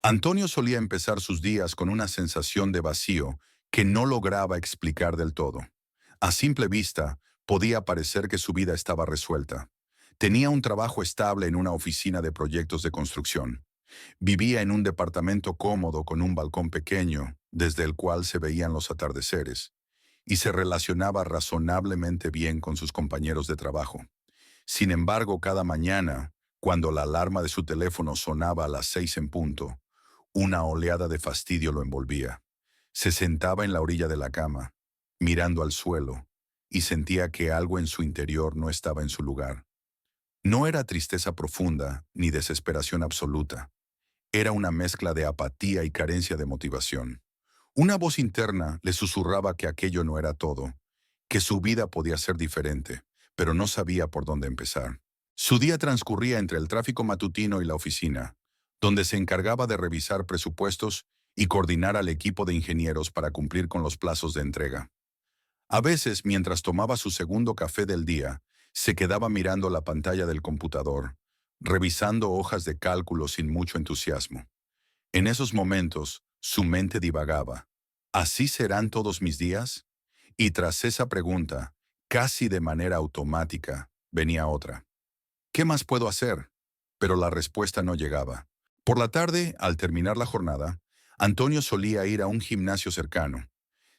Antonio solía empezar sus días con una sensación de vacío que no lograba explicar del todo. A simple vista, podía parecer que su vida estaba resuelta. Tenía un trabajo estable en una oficina de proyectos de construcción. Vivía en un departamento cómodo con un balcón pequeño, desde el cual se veían los atardeceres, y se relacionaba razonablemente bien con sus compañeros de trabajo. Sin embargo, cada mañana, cuando la alarma de su teléfono sonaba a las 6 en punto, una oleada de fastidio lo envolvía. Se sentaba en la orilla de la cama, mirando al suelo, y sentía que algo en su interior no estaba en su lugar. No era tristeza profunda ni desesperación absoluta. Era una mezcla de apatía y carencia de motivación. Una voz interna le susurraba que aquello no era todo, que su vida podía ser diferente, pero no sabía por dónde empezar. Su día transcurría entre el tráfico matutino y la oficina, donde se encargaba de revisar presupuestos y coordinar al equipo de ingenieros para cumplir con los plazos de entrega. A veces, mientras tomaba su segundo café del día, se quedaba mirando la pantalla del computador, revisando hojas de cálculo sin mucho entusiasmo. En esos momentos, su mente divagaba. ¿Así serán todos mis días? Y tras esa pregunta, casi de manera automática, venía otra. ¿Qué más puedo hacer? Pero la respuesta no llegaba. Por la tarde, al terminar la jornada, Antonio solía ir a un gimnasio cercano.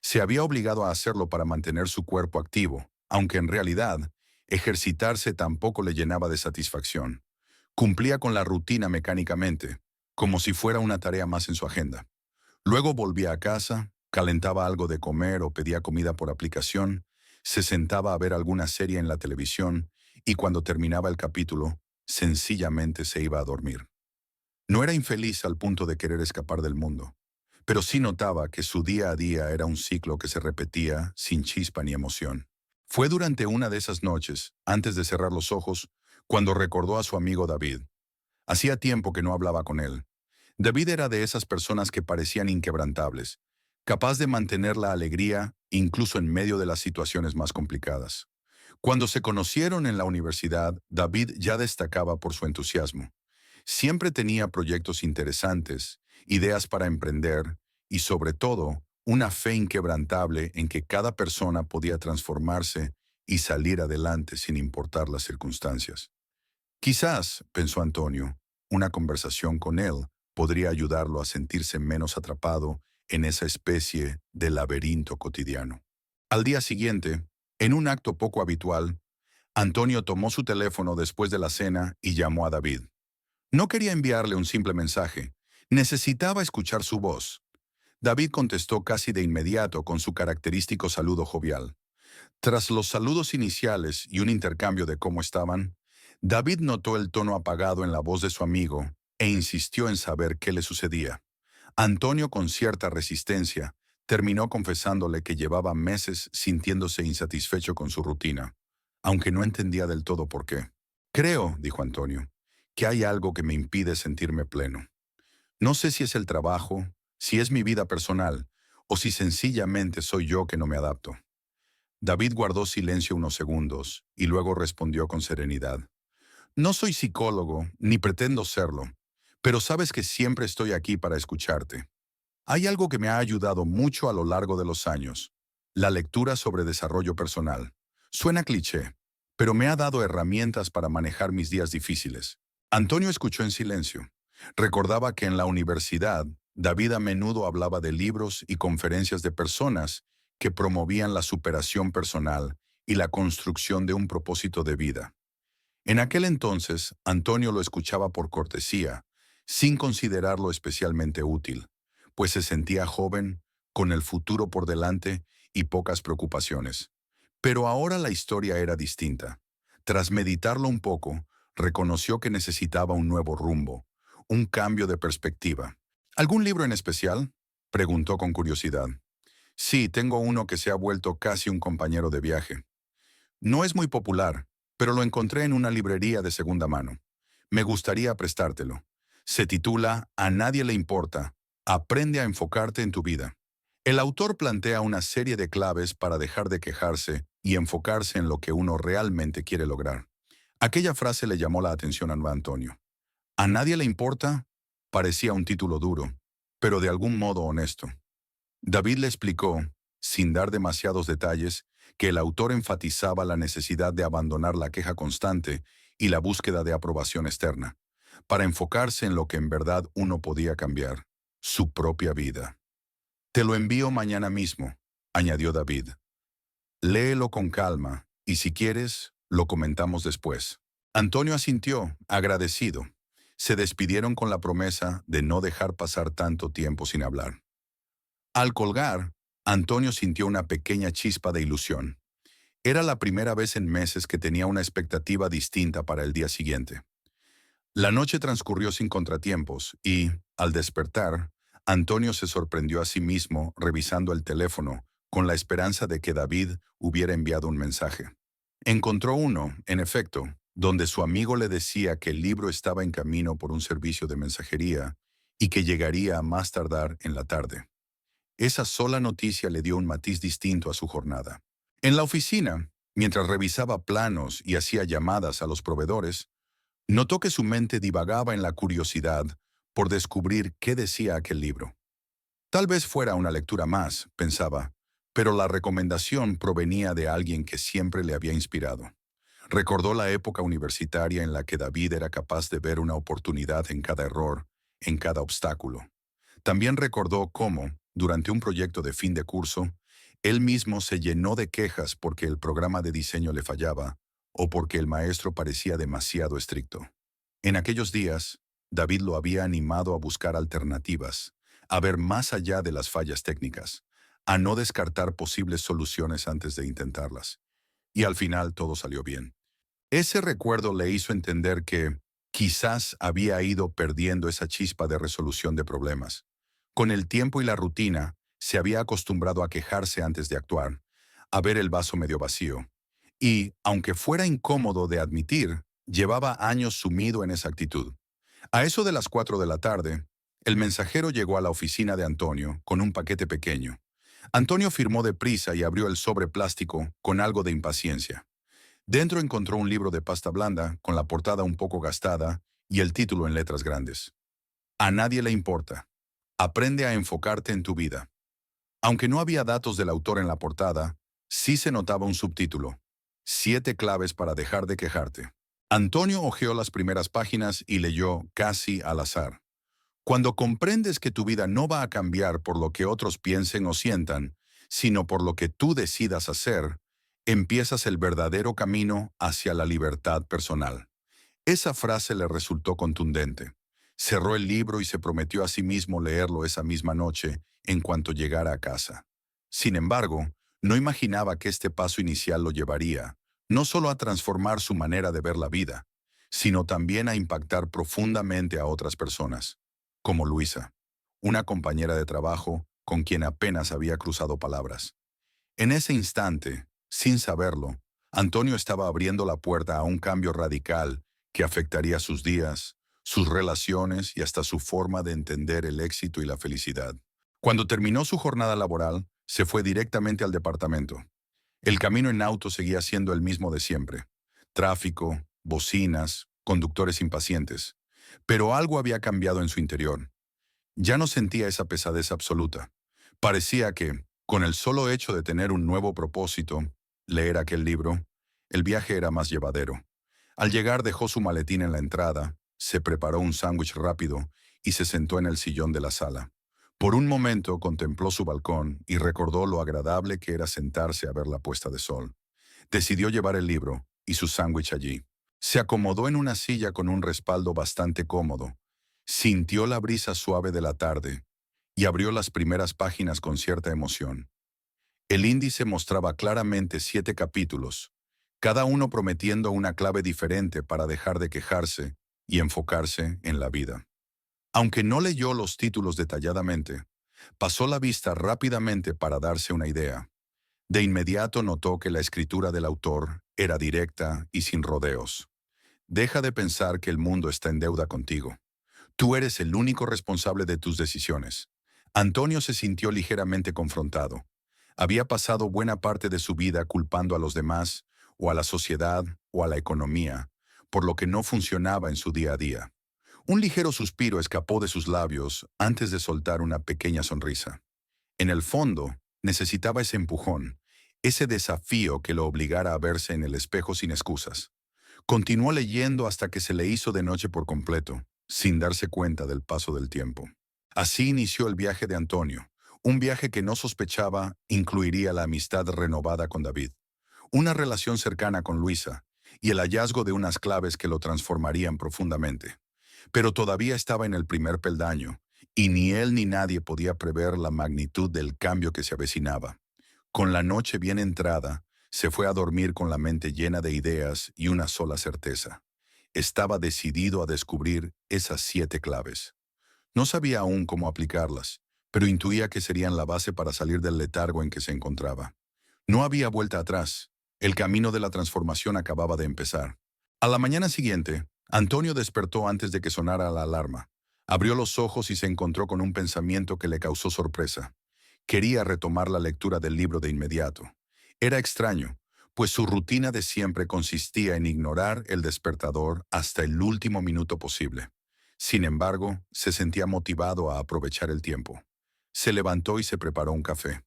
Se había obligado a hacerlo para mantener su cuerpo activo, aunque en realidad, ejercitarse tampoco le llenaba de satisfacción. Cumplía con la rutina mecánicamente, como si fuera una tarea más en su agenda. Luego volvía a casa, calentaba algo de comer o pedía comida por aplicación, se sentaba a ver alguna serie en la televisión y cuando terminaba el capítulo, sencillamente se iba a dormir. No era infeliz al punto de querer escapar del mundo, pero sí notaba que su día a día era un ciclo que se repetía sin chispa ni emoción. Fue durante una de esas noches, antes de cerrar los ojos, cuando recordó a su amigo David. Hacía tiempo que no hablaba con él. David era de esas personas que parecían inquebrantables, capaz de mantener la alegría incluso en medio de las situaciones más complicadas. Cuando se conocieron en la universidad, David ya destacaba por su entusiasmo. Siempre tenía proyectos interesantes, ideas para emprender y, sobre todo, una fe inquebrantable en que cada persona podía transformarse y salir adelante sin importar las circunstancias. Quizás, pensó Antonio, una conversación con él podría ayudarlo a sentirse menos atrapado en esa especie de laberinto cotidiano. Al día siguiente, en un acto poco habitual, Antonio tomó su teléfono después de la cena y llamó a David. No quería enviarle un simple mensaje, necesitaba escuchar su voz. David contestó casi de inmediato con su característico saludo jovial. Tras los saludos iniciales y un intercambio de cómo estaban, David notó el tono apagado en la voz de su amigo e insistió en saber qué le sucedía. Antonio, con cierta resistencia, terminó confesándole que llevaba meses sintiéndose insatisfecho con su rutina, aunque no entendía del todo por qué. Creo, dijo Antonio, que hay algo que me impide sentirme pleno. No sé si es el trabajo, si es mi vida personal, o si sencillamente soy yo que no me adapto. David guardó silencio unos segundos y luego respondió con serenidad. No soy psicólogo, ni pretendo serlo, pero sabes que siempre estoy aquí para escucharte. Hay algo que me ha ayudado mucho a lo largo de los años, la lectura sobre desarrollo personal. Suena cliché, pero me ha dado herramientas para manejar mis días difíciles. Antonio escuchó en silencio. Recordaba que en la universidad, David a menudo hablaba de libros y conferencias de personas que promovían la superación personal y la construcción de un propósito de vida. En aquel entonces, Antonio lo escuchaba por cortesía, sin considerarlo especialmente útil, pues se sentía joven, con el futuro por delante y pocas preocupaciones. Pero ahora la historia era distinta. Tras meditarlo un poco, reconoció que necesitaba un nuevo rumbo, un cambio de perspectiva. ¿Algún libro en especial?, preguntó con curiosidad. Sí, tengo uno que se ha vuelto casi un compañero de viaje. No es muy popular, pero lo encontré en una librería de segunda mano. Me gustaría prestártelo. Se titula A nadie le importa. Aprende a enfocarte en tu vida. El autor plantea una serie de claves para dejar de quejarse y enfocarse en lo que uno realmente quiere lograr. Aquella frase le llamó la atención a Antonio. ¿A nadie le importa? Parecía un título duro, pero de algún modo honesto. David le explicó, sin dar demasiados detalles, que el autor enfatizaba la necesidad de abandonar la queja constante y la búsqueda de aprobación externa, para enfocarse en lo que en verdad uno podía cambiar, su propia vida. Te lo envío mañana mismo, añadió David. Léelo con calma y si quieres, lo comentamos después. Antonio asintió, agradecido. Se despidieron con la promesa de no dejar pasar tanto tiempo sin hablar. Al colgar, Antonio sintió una pequeña chispa de ilusión. Era la primera vez en meses que tenía una expectativa distinta para el día siguiente. La noche transcurrió sin contratiempos y, al despertar, Antonio se sorprendió a sí mismo revisando el teléfono con la esperanza de que David hubiera enviado un mensaje. Encontró uno, en efecto, donde su amigo le decía que el libro estaba en camino por un servicio de mensajería y que llegaría a más tardar en la tarde. Esa sola noticia le dio un matiz distinto a su jornada. En la oficina, mientras revisaba planos y hacía llamadas a los proveedores, notó que su mente divagaba en la curiosidad por descubrir qué decía aquel libro. Tal vez fuera una lectura más, pensaba, pero la recomendación provenía de alguien que siempre le había inspirado. Recordó la época universitaria en la que David era capaz de ver una oportunidad en cada error, en cada obstáculo. También recordó cómo, durante un proyecto de fin de curso, él mismo se llenó de quejas porque el programa de diseño le fallaba o porque el maestro parecía demasiado estricto. En aquellos días, David lo había animado a buscar alternativas, a ver más allá de las fallas técnicas, a no descartar posibles soluciones antes de intentarlas. Y al final todo salió bien. Ese recuerdo le hizo entender que quizás había ido perdiendo esa chispa de resolución de problemas. Con el tiempo y la rutina, se había acostumbrado a quejarse antes de actuar, a ver el vaso medio vacío. Y, aunque fuera incómodo de admitir, llevaba años sumido en esa actitud. A eso de las 4 de la tarde, el mensajero llegó a la oficina de Antonio con un paquete pequeño. Antonio firmó deprisa y abrió el sobre plástico con algo de impaciencia. Dentro encontró un libro de pasta blanda con la portada un poco gastada y el título en letras grandes. A nadie le importa. Aprende a enfocarte en tu vida. Aunque no había datos del autor en la portada, sí se notaba un subtítulo: 7 claves para dejar de quejarte. Antonio hojeó las primeras páginas y leyó casi al azar. Cuando comprendes que tu vida no va a cambiar por lo que otros piensen o sientan, sino por lo que tú decidas hacer, empiezas el verdadero camino hacia la libertad personal. Esa frase le resultó contundente. Cerró el libro y se prometió a sí mismo leerlo esa misma noche en cuanto llegara a casa. Sin embargo, no imaginaba que este paso inicial lo llevaría, no solo a transformar su manera de ver la vida, sino también a impactar profundamente a otras personas, como Luisa, una compañera de trabajo con quien apenas había cruzado palabras. En ese instante, sin saberlo, Antonio estaba abriendo la puerta a un cambio radical que afectaría sus días, sus relaciones y hasta su forma de entender el éxito y la felicidad. Cuando terminó su jornada laboral, se fue directamente al departamento. El camino en auto seguía siendo el mismo de siempre. Tráfico, bocinas, conductores impacientes. Pero algo había cambiado en su interior. Ya no sentía esa pesadez absoluta. Parecía que, con el solo hecho de tener un nuevo propósito, leer aquel libro, el viaje era más llevadero. Al llegar dejó su maletín en la entrada, se preparó un sándwich rápido y se sentó en el sillón de la sala. Por un momento contempló su balcón y recordó lo agradable que era sentarse a ver la puesta de sol. Decidió llevar el libro y su sándwich allí. Se acomodó en una silla con un respaldo bastante cómodo. Sintió la brisa suave de la tarde y abrió las primeras páginas con cierta emoción. El índice mostraba claramente 7 capítulos, cada uno prometiendo una clave diferente para dejar de quejarse y enfocarse en la vida. Aunque no leyó los títulos detalladamente, pasó la vista rápidamente para darse una idea. De inmediato notó que la escritura del autor era directa y sin rodeos. Deja de pensar que el mundo está en deuda contigo. Tú eres el único responsable de tus decisiones. Antonio se sintió ligeramente confrontado. Había pasado buena parte de su vida culpando a los demás, o a la sociedad, o a la economía, por lo que no funcionaba en su día a día. Un ligero suspiro escapó de sus labios antes de soltar una pequeña sonrisa. En el fondo, necesitaba ese empujón, ese desafío que lo obligara a verse en el espejo sin excusas. Continuó leyendo hasta que se le hizo de noche por completo, sin darse cuenta del paso del tiempo. Así inició el viaje de Antonio, un viaje que no sospechaba incluiría la amistad renovada con David, una relación cercana con Luisa y el hallazgo de unas claves que lo transformarían profundamente. Pero todavía estaba en el primer peldaño, y ni él ni nadie podía prever la magnitud del cambio que se avecinaba. Con la noche bien entrada, se fue a dormir con la mente llena de ideas y una sola certeza. Estaba decidido a descubrir esas 7 claves. No sabía aún cómo aplicarlas, pero intuía que serían la base para salir del letargo en que se encontraba. No había vuelta atrás. El camino de la transformación acababa de empezar. A la mañana siguiente, Antonio despertó antes de que sonara la alarma. Abrió los ojos y se encontró con un pensamiento que le causó sorpresa. Quería retomar la lectura del libro de inmediato. Era extraño, pues su rutina de siempre consistía en ignorar el despertador hasta el último minuto posible. Sin embargo, se sentía motivado a aprovechar el tiempo. Se levantó y se preparó un café.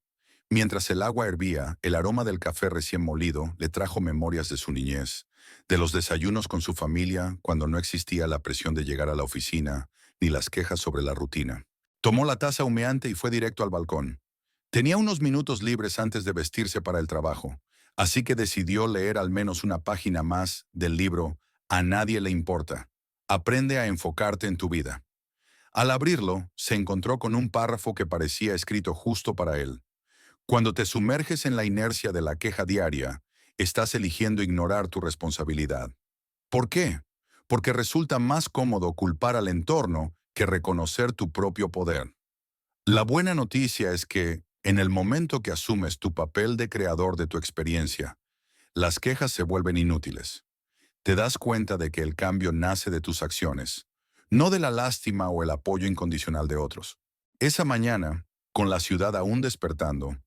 Mientras el agua hervía, el aroma del café recién molido le trajo memorias de su niñez, de los desayunos con su familia cuando no existía la presión de llegar a la oficina, ni las quejas sobre la rutina. Tomó la taza humeante y fue directo al balcón. Tenía unos minutos libres antes de vestirse para el trabajo, así que decidió leer al menos una página más del libro A nadie le importa. Aprende a enfocarte en tu vida. Al abrirlo, se encontró con un párrafo que parecía escrito justo para él. Cuando te sumerges en la inercia de la queja diaria, estás eligiendo ignorar tu responsabilidad. ¿Por qué? Porque resulta más cómodo culpar al entorno que reconocer tu propio poder. La buena noticia es que, en el momento que asumes tu papel de creador de tu experiencia, las quejas se vuelven inútiles. Te das cuenta de que el cambio nace de tus acciones, no de la lástima o el apoyo incondicional de otros. Esa mañana, con la ciudad aún despertando,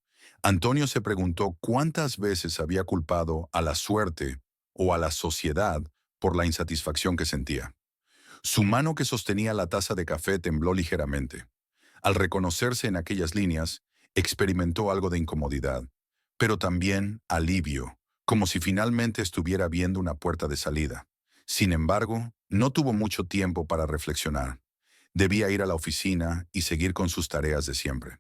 Antonio se preguntó cuántas veces había culpado a la suerte o a la sociedad por la insatisfacción que sentía. Su mano que sostenía la taza de café tembló ligeramente. Al reconocerse en aquellas líneas, experimentó algo de incomodidad, pero también alivio, como si finalmente estuviera viendo una puerta de salida. Sin embargo, no tuvo mucho tiempo para reflexionar. Debía ir a la oficina y seguir con sus tareas de siempre.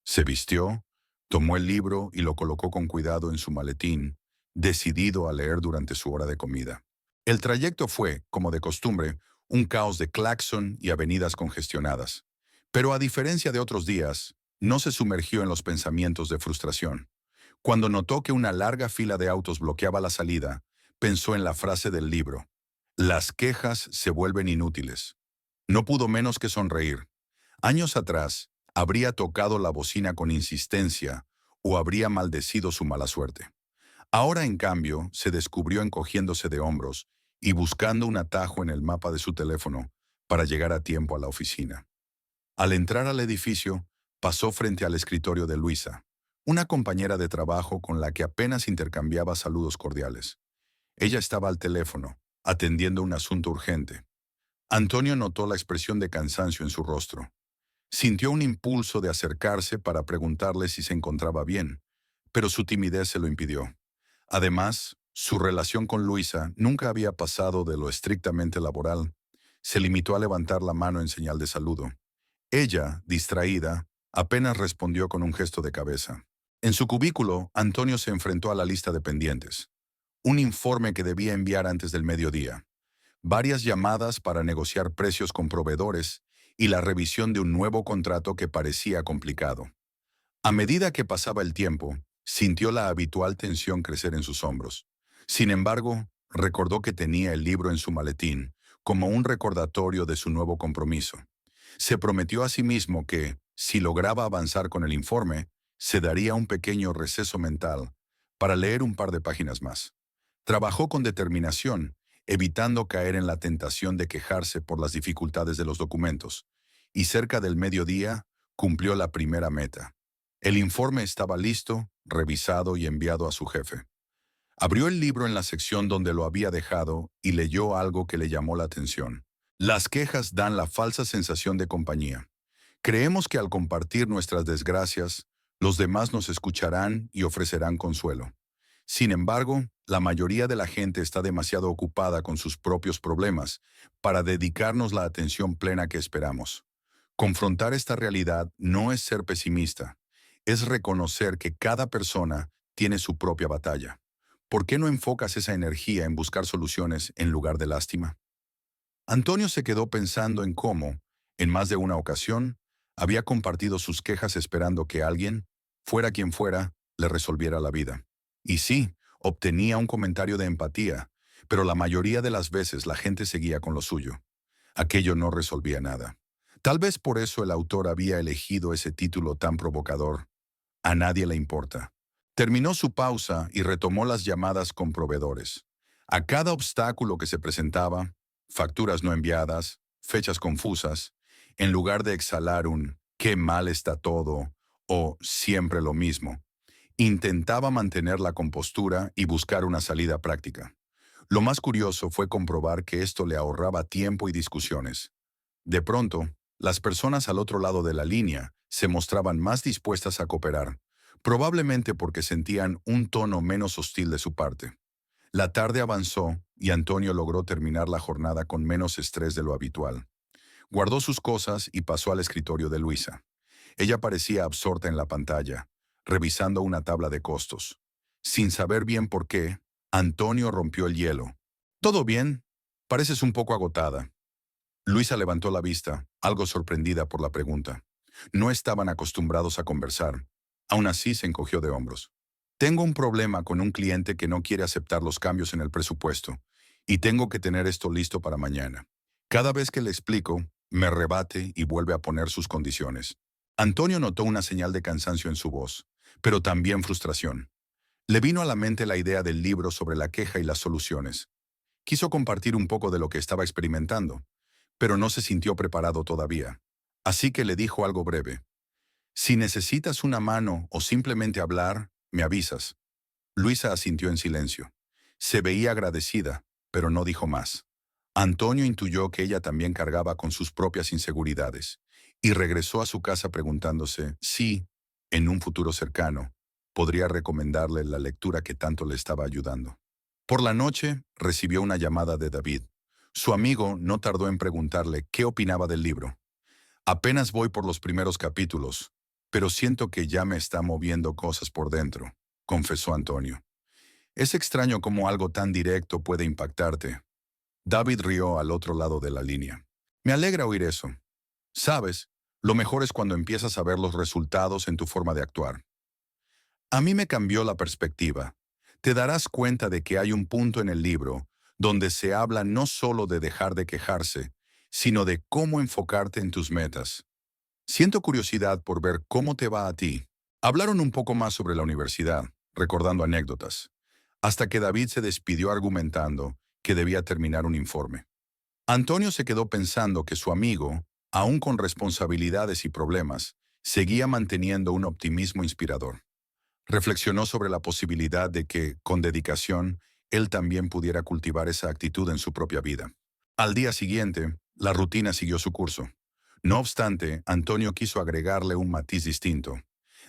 Se vistió, tomó el libro y lo colocó con cuidado en su maletín, decidido a leer durante su hora de comida. El trayecto fue, como de costumbre, un caos de claxon y avenidas congestionadas. Pero a diferencia de otros días, no se sumergió en los pensamientos de frustración. Cuando notó que una larga fila de autos bloqueaba la salida, pensó en la frase del libro: las quejas se vuelven inútiles. No pudo menos que sonreír. Años atrás, habría tocado la bocina con insistencia o habría maldecido su mala suerte. Ahora, en cambio, se descubrió encogiéndose de hombros y buscando un atajo en el mapa de su teléfono para llegar a tiempo a la oficina. Al entrar al edificio, pasó frente al escritorio de Luisa, una compañera de trabajo con la que apenas intercambiaba saludos cordiales. Ella estaba al teléfono, atendiendo un asunto urgente. Antonio notó la expresión de cansancio en su rostro. Sintió un impulso de acercarse para preguntarle si se encontraba bien, pero su timidez se lo impidió. Además, su relación con Luisa nunca había pasado de lo estrictamente laboral. Se limitó a levantar la mano en señal de saludo. Ella, distraída, apenas respondió con un gesto de cabeza. En su cubículo, Antonio se enfrentó a la lista de pendientes. Un informe que debía enviar antes del mediodía. Varias llamadas para negociar precios con proveedores y la revisión de un nuevo contrato que parecía complicado. A medida que pasaba el tiempo, sintió la habitual tensión crecer en sus hombros. Sin embargo, recordó que tenía el libro en su maletín, como un recordatorio de su nuevo compromiso. Se prometió a sí mismo que, si lograba avanzar con el informe, se daría un pequeño receso mental para leer un par de páginas más. Trabajó con determinación, evitando caer en la tentación de quejarse por las dificultades de los documentos, y cerca del mediodía cumplió la primera meta. El informe estaba listo, revisado y enviado a su jefe. Abrió el libro en la sección donde lo había dejado y leyó algo que le llamó la atención. Las quejas dan la falsa sensación de compañía. Creemos que al compartir nuestras desgracias, los demás nos escucharán y ofrecerán consuelo. Sin embargo, la mayoría de la gente está demasiado ocupada con sus propios problemas para dedicarnos la atención plena que esperamos. Confrontar esta realidad no es ser pesimista, es reconocer que cada persona tiene su propia batalla. ¿Por qué no enfocas esa energía en buscar soluciones en lugar de lástima? Antonio se quedó pensando en cómo, en más de una ocasión, había compartido sus quejas esperando que alguien, fuera quien fuera, le resolviera la vida. Y sí, obtenía un comentario de empatía, pero la mayoría de las veces la gente seguía con lo suyo. Aquello no resolvía nada. Tal vez por eso el autor había elegido ese título tan provocador. A nadie le importa. Terminó su pausa y retomó las llamadas con proveedores. A cada obstáculo que se presentaba, facturas no enviadas, fechas confusas, en lugar de exhalar un «qué mal está todo» o «siempre lo mismo», intentaba mantener la compostura y buscar una salida práctica. Lo más curioso fue comprobar que esto le ahorraba tiempo y discusiones. De pronto, las personas al otro lado de la línea se mostraban más dispuestas a cooperar, probablemente porque sentían un tono menos hostil de su parte. La tarde avanzó y Antonio logró terminar la jornada con menos estrés de lo habitual. Guardó sus cosas y pasó al escritorio de Luisa. Ella parecía absorta en la pantalla, revisando una tabla de costos. Sin saber bien por qué, Antonio rompió el hielo. «¿Todo bien? Pareces un poco agotada». Luisa levantó la vista, algo sorprendida por la pregunta. No estaban acostumbrados a conversar. Aún así se encogió de hombros. «Tengo un problema con un cliente que no quiere aceptar los cambios en el presupuesto, y tengo que tener esto listo para mañana. Cada vez que le explico, me rebate y vuelve a poner sus condiciones». Antonio notó una señal de cansancio en su voz, pero también frustración. Le vino a la mente la idea del libro sobre la queja y las soluciones. Quiso compartir un poco de lo que estaba experimentando, pero no se sintió preparado todavía. Así que le dijo algo breve. «Si necesitas una mano o simplemente hablar, me avisas». Luisa asintió en silencio. Se veía agradecida, pero no dijo más. Antonio intuyó que ella también cargaba con sus propias inseguridades, y regresó a su casa preguntándose si, en un futuro cercano, podría recomendarle la lectura que tanto le estaba ayudando. Por la noche, recibió una llamada de David. Su amigo no tardó en preguntarle qué opinaba del libro. «Apenas voy por los primeros capítulos, pero siento que ya me está moviendo cosas por dentro», confesó Antonio. «Es extraño cómo algo tan directo puede impactarte». David rió al otro lado de la línea. «Me alegra oír eso. Sabes, lo mejor es cuando empiezas a ver los resultados en tu forma de actuar. A mí me cambió la perspectiva. Te darás cuenta de que hay un punto en el libro donde se habla no solo de dejar de quejarse, sino de cómo enfocarte en tus metas. Siento curiosidad por ver cómo te va a ti». Hablaron un poco más sobre la universidad, recordando anécdotas, hasta que David se despidió argumentando que debía terminar un informe. Antonio se quedó pensando que su amigo, aún con responsabilidades y problemas, seguía manteniendo un optimismo inspirador. Reflexionó sobre la posibilidad de que, con dedicación, él también pudiera cultivar esa actitud en su propia vida. Al día siguiente, la rutina siguió su curso. No obstante, Antonio quiso agregarle un matiz distinto.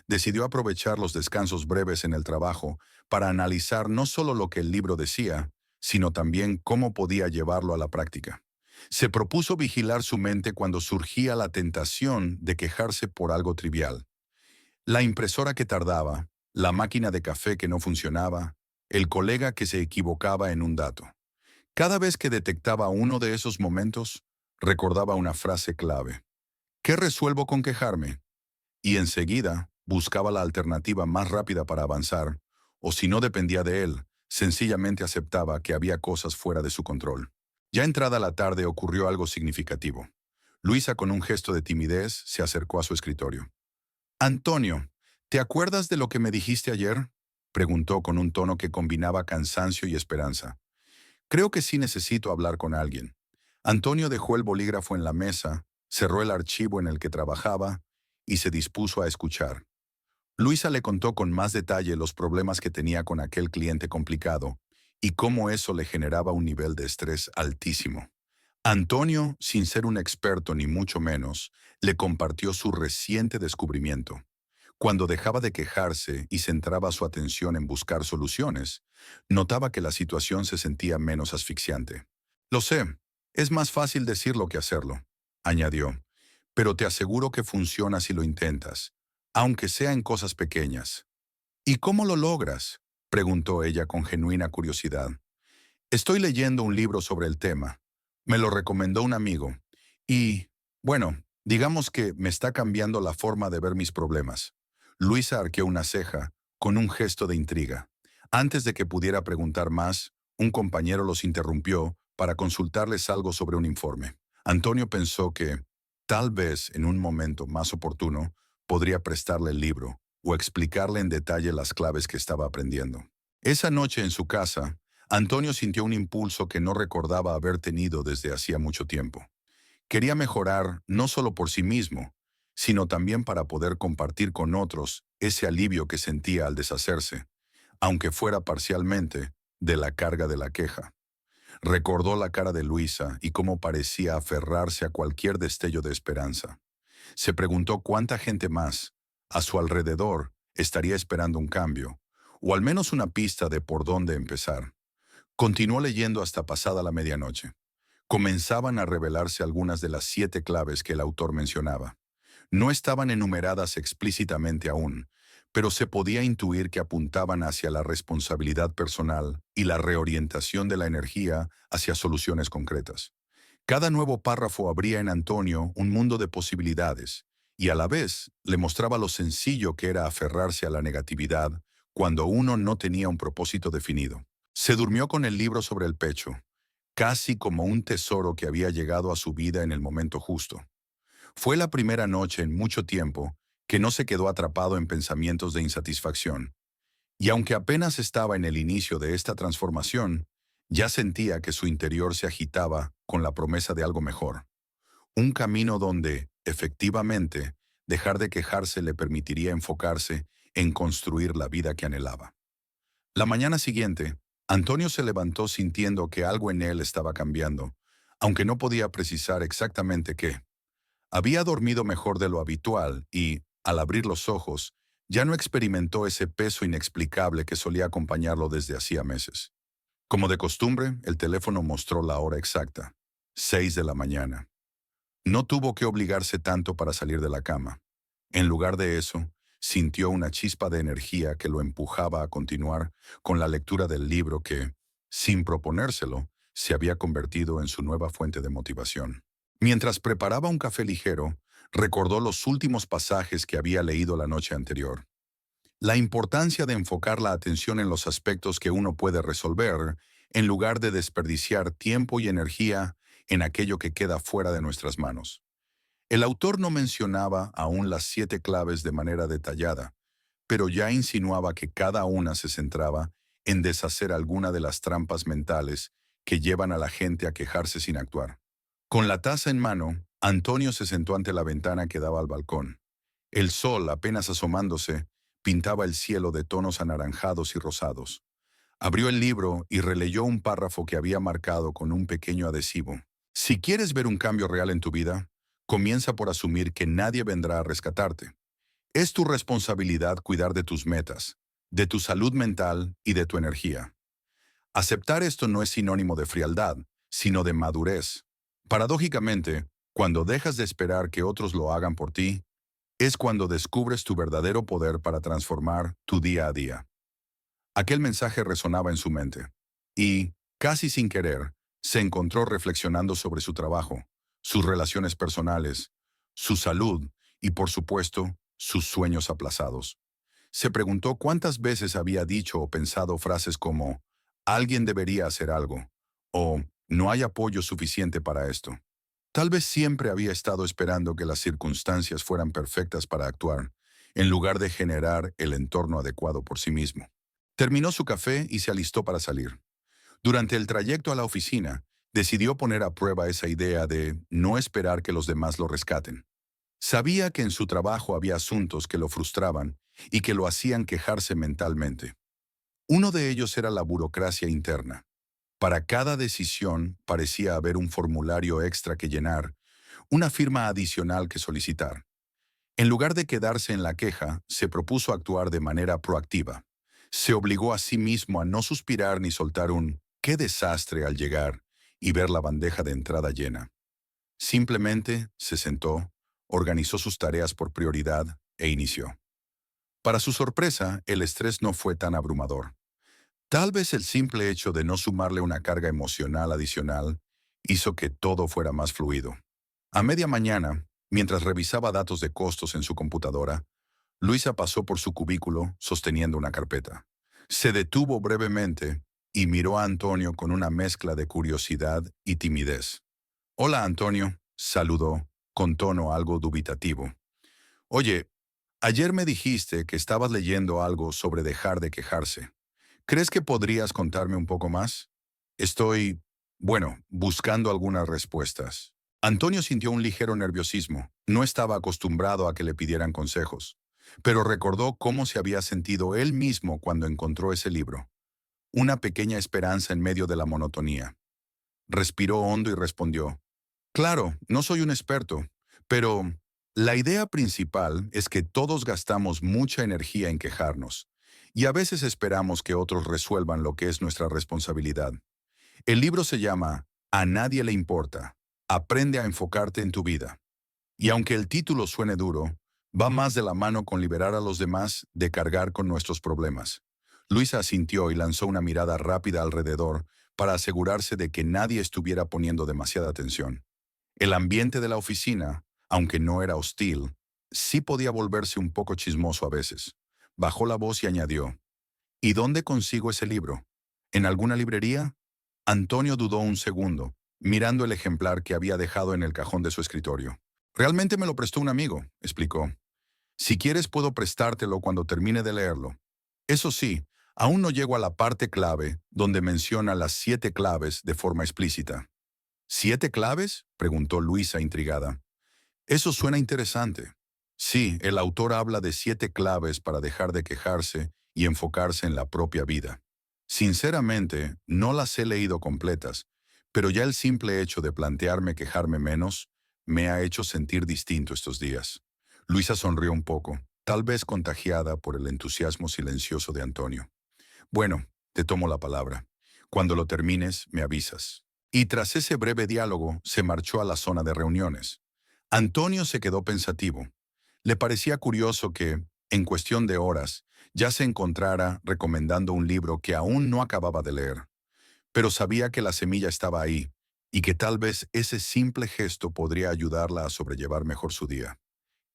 Decidió aprovechar los descansos breves en el trabajo para analizar no solo lo que el libro decía, sino también cómo podía llevarlo a la práctica. Se propuso vigilar su mente cuando surgía la tentación de quejarse por algo trivial. La impresora que tardaba, la máquina de café que no funcionaba, el colega que se equivocaba en un dato. Cada vez que detectaba uno de esos momentos, recordaba una frase clave. «¿Qué resuelvo con quejarme?». Y enseguida buscaba la alternativa más rápida para avanzar, o si no dependía de él, sencillamente aceptaba que había cosas fuera de su control. Ya entrada la tarde ocurrió algo significativo. Luisa, con un gesto de timidez, se acercó a su escritorio. «Antonio, ¿te acuerdas de lo que me dijiste ayer?», preguntó con un tono que combinaba cansancio y esperanza. «Creo que sí necesito hablar con alguien». Antonio dejó el bolígrafo en la mesa, cerró el archivo en el que trabajaba y se dispuso a escuchar. Luisa le contó con más detalle los problemas que tenía con aquel cliente complicado y cómo eso le generaba un nivel de estrés altísimo. Antonio, sin ser un experto ni mucho menos, le compartió su reciente descubrimiento. Cuando dejaba de quejarse y centraba su atención en buscar soluciones, notaba que la situación se sentía menos asfixiante. Lo sé, es más fácil decirlo que hacerlo, añadió, pero te aseguro que funciona si lo intentas, aunque sea en cosas pequeñas. ¿Y cómo lo logras?, preguntó ella con genuina curiosidad. Estoy leyendo un libro sobre el tema. Me lo recomendó un amigo. Y, bueno, digamos que me está cambiando la forma de ver mis problemas. Luisa arqueó una ceja, con un gesto de intriga. Antes de que pudiera preguntar más, un compañero los interrumpió para consultarles algo sobre un informe. Antonio pensó que, tal vez en un momento más oportuno, podría prestarle el libro o explicarle en detalle las claves que estaba aprendiendo. Esa noche en su casa, Antonio sintió un impulso que no recordaba haber tenido desde hacía mucho tiempo. Quería mejorar no solo por sí mismo, sino también para poder compartir con otros ese alivio que sentía al deshacerse, aunque fuera parcialmente, de la carga de la queja. Recordó la cara de Luisa y cómo parecía aferrarse a cualquier destello de esperanza. Se preguntó cuánta gente más, a su alrededor, estaría esperando un cambio, o al menos una pista de por dónde empezar. Continuó leyendo hasta pasada la medianoche. Comenzaban a revelarse algunas de las 7 claves que el autor mencionaba. No estaban enumeradas explícitamente aún, pero se podía intuir que apuntaban hacia la responsabilidad personal y la reorientación de la energía hacia soluciones concretas. Cada nuevo párrafo abría en Antonio un mundo de posibilidades y a la vez le mostraba lo sencillo que era aferrarse a la negatividad cuando uno no tenía un propósito definido. Se durmió con el libro sobre el pecho, casi como un tesoro que había llegado a su vida en el momento justo. Fue la primera noche en mucho tiempo que no se quedó atrapado en pensamientos de insatisfacción, y aunque apenas estaba en el inicio de esta transformación, ya sentía que su interior se agitaba con la promesa de algo mejor. Un camino donde, efectivamente, dejar de quejarse le permitiría enfocarse en construir la vida que anhelaba. La mañana siguiente, Antonio se levantó sintiendo que algo en él estaba cambiando, aunque no podía precisar exactamente qué. Había dormido mejor de lo habitual y, al abrir los ojos, ya no experimentó ese peso inexplicable que solía acompañarlo desde hacía meses. Como de costumbre, el teléfono mostró la hora exacta, 6 de la mañana. No tuvo que obligarse tanto para salir de la cama. En lugar de eso, sintió una chispa de energía que lo empujaba a continuar con la lectura del libro que, sin proponérselo, se había convertido en su nueva fuente de motivación. Mientras preparaba un café ligero, recordó los últimos pasajes que había leído la noche anterior. La importancia de enfocar la atención en los aspectos que uno puede resolver, en lugar de desperdiciar tiempo y energía en aquello que queda fuera de nuestras manos. El autor no mencionaba aún las 7 claves de manera detallada, pero ya insinuaba que cada una se centraba en deshacer alguna de las trampas mentales que llevan a la gente a quejarse sin actuar. Con la taza en mano, Antonio se sentó ante la ventana que daba al balcón. El sol, apenas asomándose, pintaba el cielo de tonos anaranjados y rosados. Abrió el libro y releyó un párrafo que había marcado con un pequeño adhesivo. Si quieres ver un cambio real en tu vida, comienza por asumir que nadie vendrá a rescatarte. Es tu responsabilidad cuidar de tus metas, de tu salud mental y de tu energía. Aceptar esto no es sinónimo de frialdad, sino de madurez. Paradójicamente, cuando dejas de esperar que otros lo hagan por ti, es cuando descubres tu verdadero poder para transformar tu día a día. Aquel mensaje resonaba en su mente, y, casi sin querer, se encontró reflexionando sobre su trabajo, sus relaciones personales, su salud y, por supuesto, sus sueños aplazados. Se preguntó cuántas veces había dicho o pensado frases como «alguien debería hacer algo» o «no hay apoyo suficiente para esto». Tal vez siempre había estado esperando que las circunstancias fueran perfectas para actuar, en lugar de generar el entorno adecuado por sí mismo. Terminó su café y se alistó para salir. Durante el trayecto a la oficina, decidió poner a prueba esa idea de no esperar que los demás lo rescaten. Sabía que en su trabajo había asuntos que lo frustraban y que lo hacían quejarse mentalmente. Uno de ellos era la burocracia interna. Para cada decisión parecía haber un formulario extra que llenar, una firma adicional que solicitar. En lugar de quedarse en la queja, se propuso actuar de manera proactiva. Se obligó a sí mismo a no suspirar ni soltar un «qué desastre» al llegar y ver la bandeja de entrada llena. Simplemente se sentó, organizó sus tareas por prioridad e inició. Para su sorpresa, el estrés no fue tan abrumador. Tal vez el simple hecho de no sumarle una carga emocional adicional hizo que todo fuera más fluido. A media mañana, mientras revisaba datos de costos en su computadora, Luisa pasó por su cubículo sosteniendo una carpeta. Se detuvo brevemente y miró a Antonio con una mezcla de curiosidad y timidez. «Hola, Antonio», saludó, con tono algo dubitativo. «Oye, ayer me dijiste que estabas leyendo algo sobre dejar de quejarse. ¿Crees que podrías contarme un poco más? Estoy, bueno, buscando algunas respuestas». Antonio sintió un ligero nerviosismo. No estaba acostumbrado a que le pidieran consejos, pero recordó cómo se había sentido él mismo cuando encontró ese libro. Una pequeña esperanza en medio de la monotonía. Respiró hondo y respondió: «Claro, no soy un experto, pero la idea principal es que todos gastamos mucha energía en quejarnos, y a veces esperamos que otros resuelvan lo que es nuestra responsabilidad. El libro se llama A nadie le importa. Aprende a enfocarte en tu vida. Y aunque el título suene duro, va más de la mano con liberar a los demás de cargar con nuestros problemas». Luisa asintió y lanzó una mirada rápida alrededor para asegurarse de que nadie estuviera poniendo demasiada atención. El ambiente de la oficina, aunque no era hostil, sí podía volverse un poco chismoso a veces. Bajó la voz y añadió: «¿Y dónde consigo ese libro? ¿En alguna librería?». Antonio dudó un segundo, mirando el ejemplar que había dejado en el cajón de su escritorio. «Realmente me lo prestó un amigo», explicó. «Si quieres puedo prestártelo cuando termine de leerlo. Eso sí, aún no llego a la parte clave donde menciona las 7 claves de forma explícita». «¿7 claves?», preguntó Luisa intrigada. «Eso suena interesante». Sí, el autor habla de 7 claves para dejar de quejarse y enfocarse en la propia vida. Sinceramente, no las he leído completas, pero ya el simple hecho de plantearme quejarme menos me ha hecho sentir distinto estos días. Luisa sonrió un poco, tal vez contagiada por el entusiasmo silencioso de Antonio. «Bueno, te tomo la palabra. Cuando lo termines, me avisas». Y tras ese breve diálogo, se marchó a la zona de reuniones. Antonio se quedó pensativo. Le parecía curioso que, en cuestión de horas, ya se encontrara recomendando un libro que aún no acababa de leer. Pero sabía que la semilla estaba ahí, y que tal vez ese simple gesto podría ayudarla a sobrellevar mejor su día.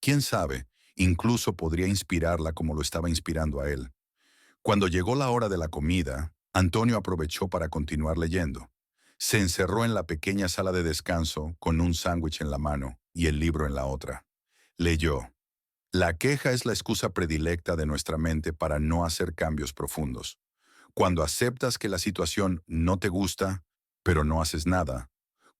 Quién sabe, incluso podría inspirarla como lo estaba inspirando a él. Cuando llegó la hora de la comida, Antonio aprovechó para continuar leyendo. Se encerró en la pequeña sala de descanso con un sándwich en la mano y el libro en la otra. Leyó: «La queja es la excusa predilecta de nuestra mente para no hacer cambios profundos. Cuando aceptas que la situación no te gusta, pero no haces nada,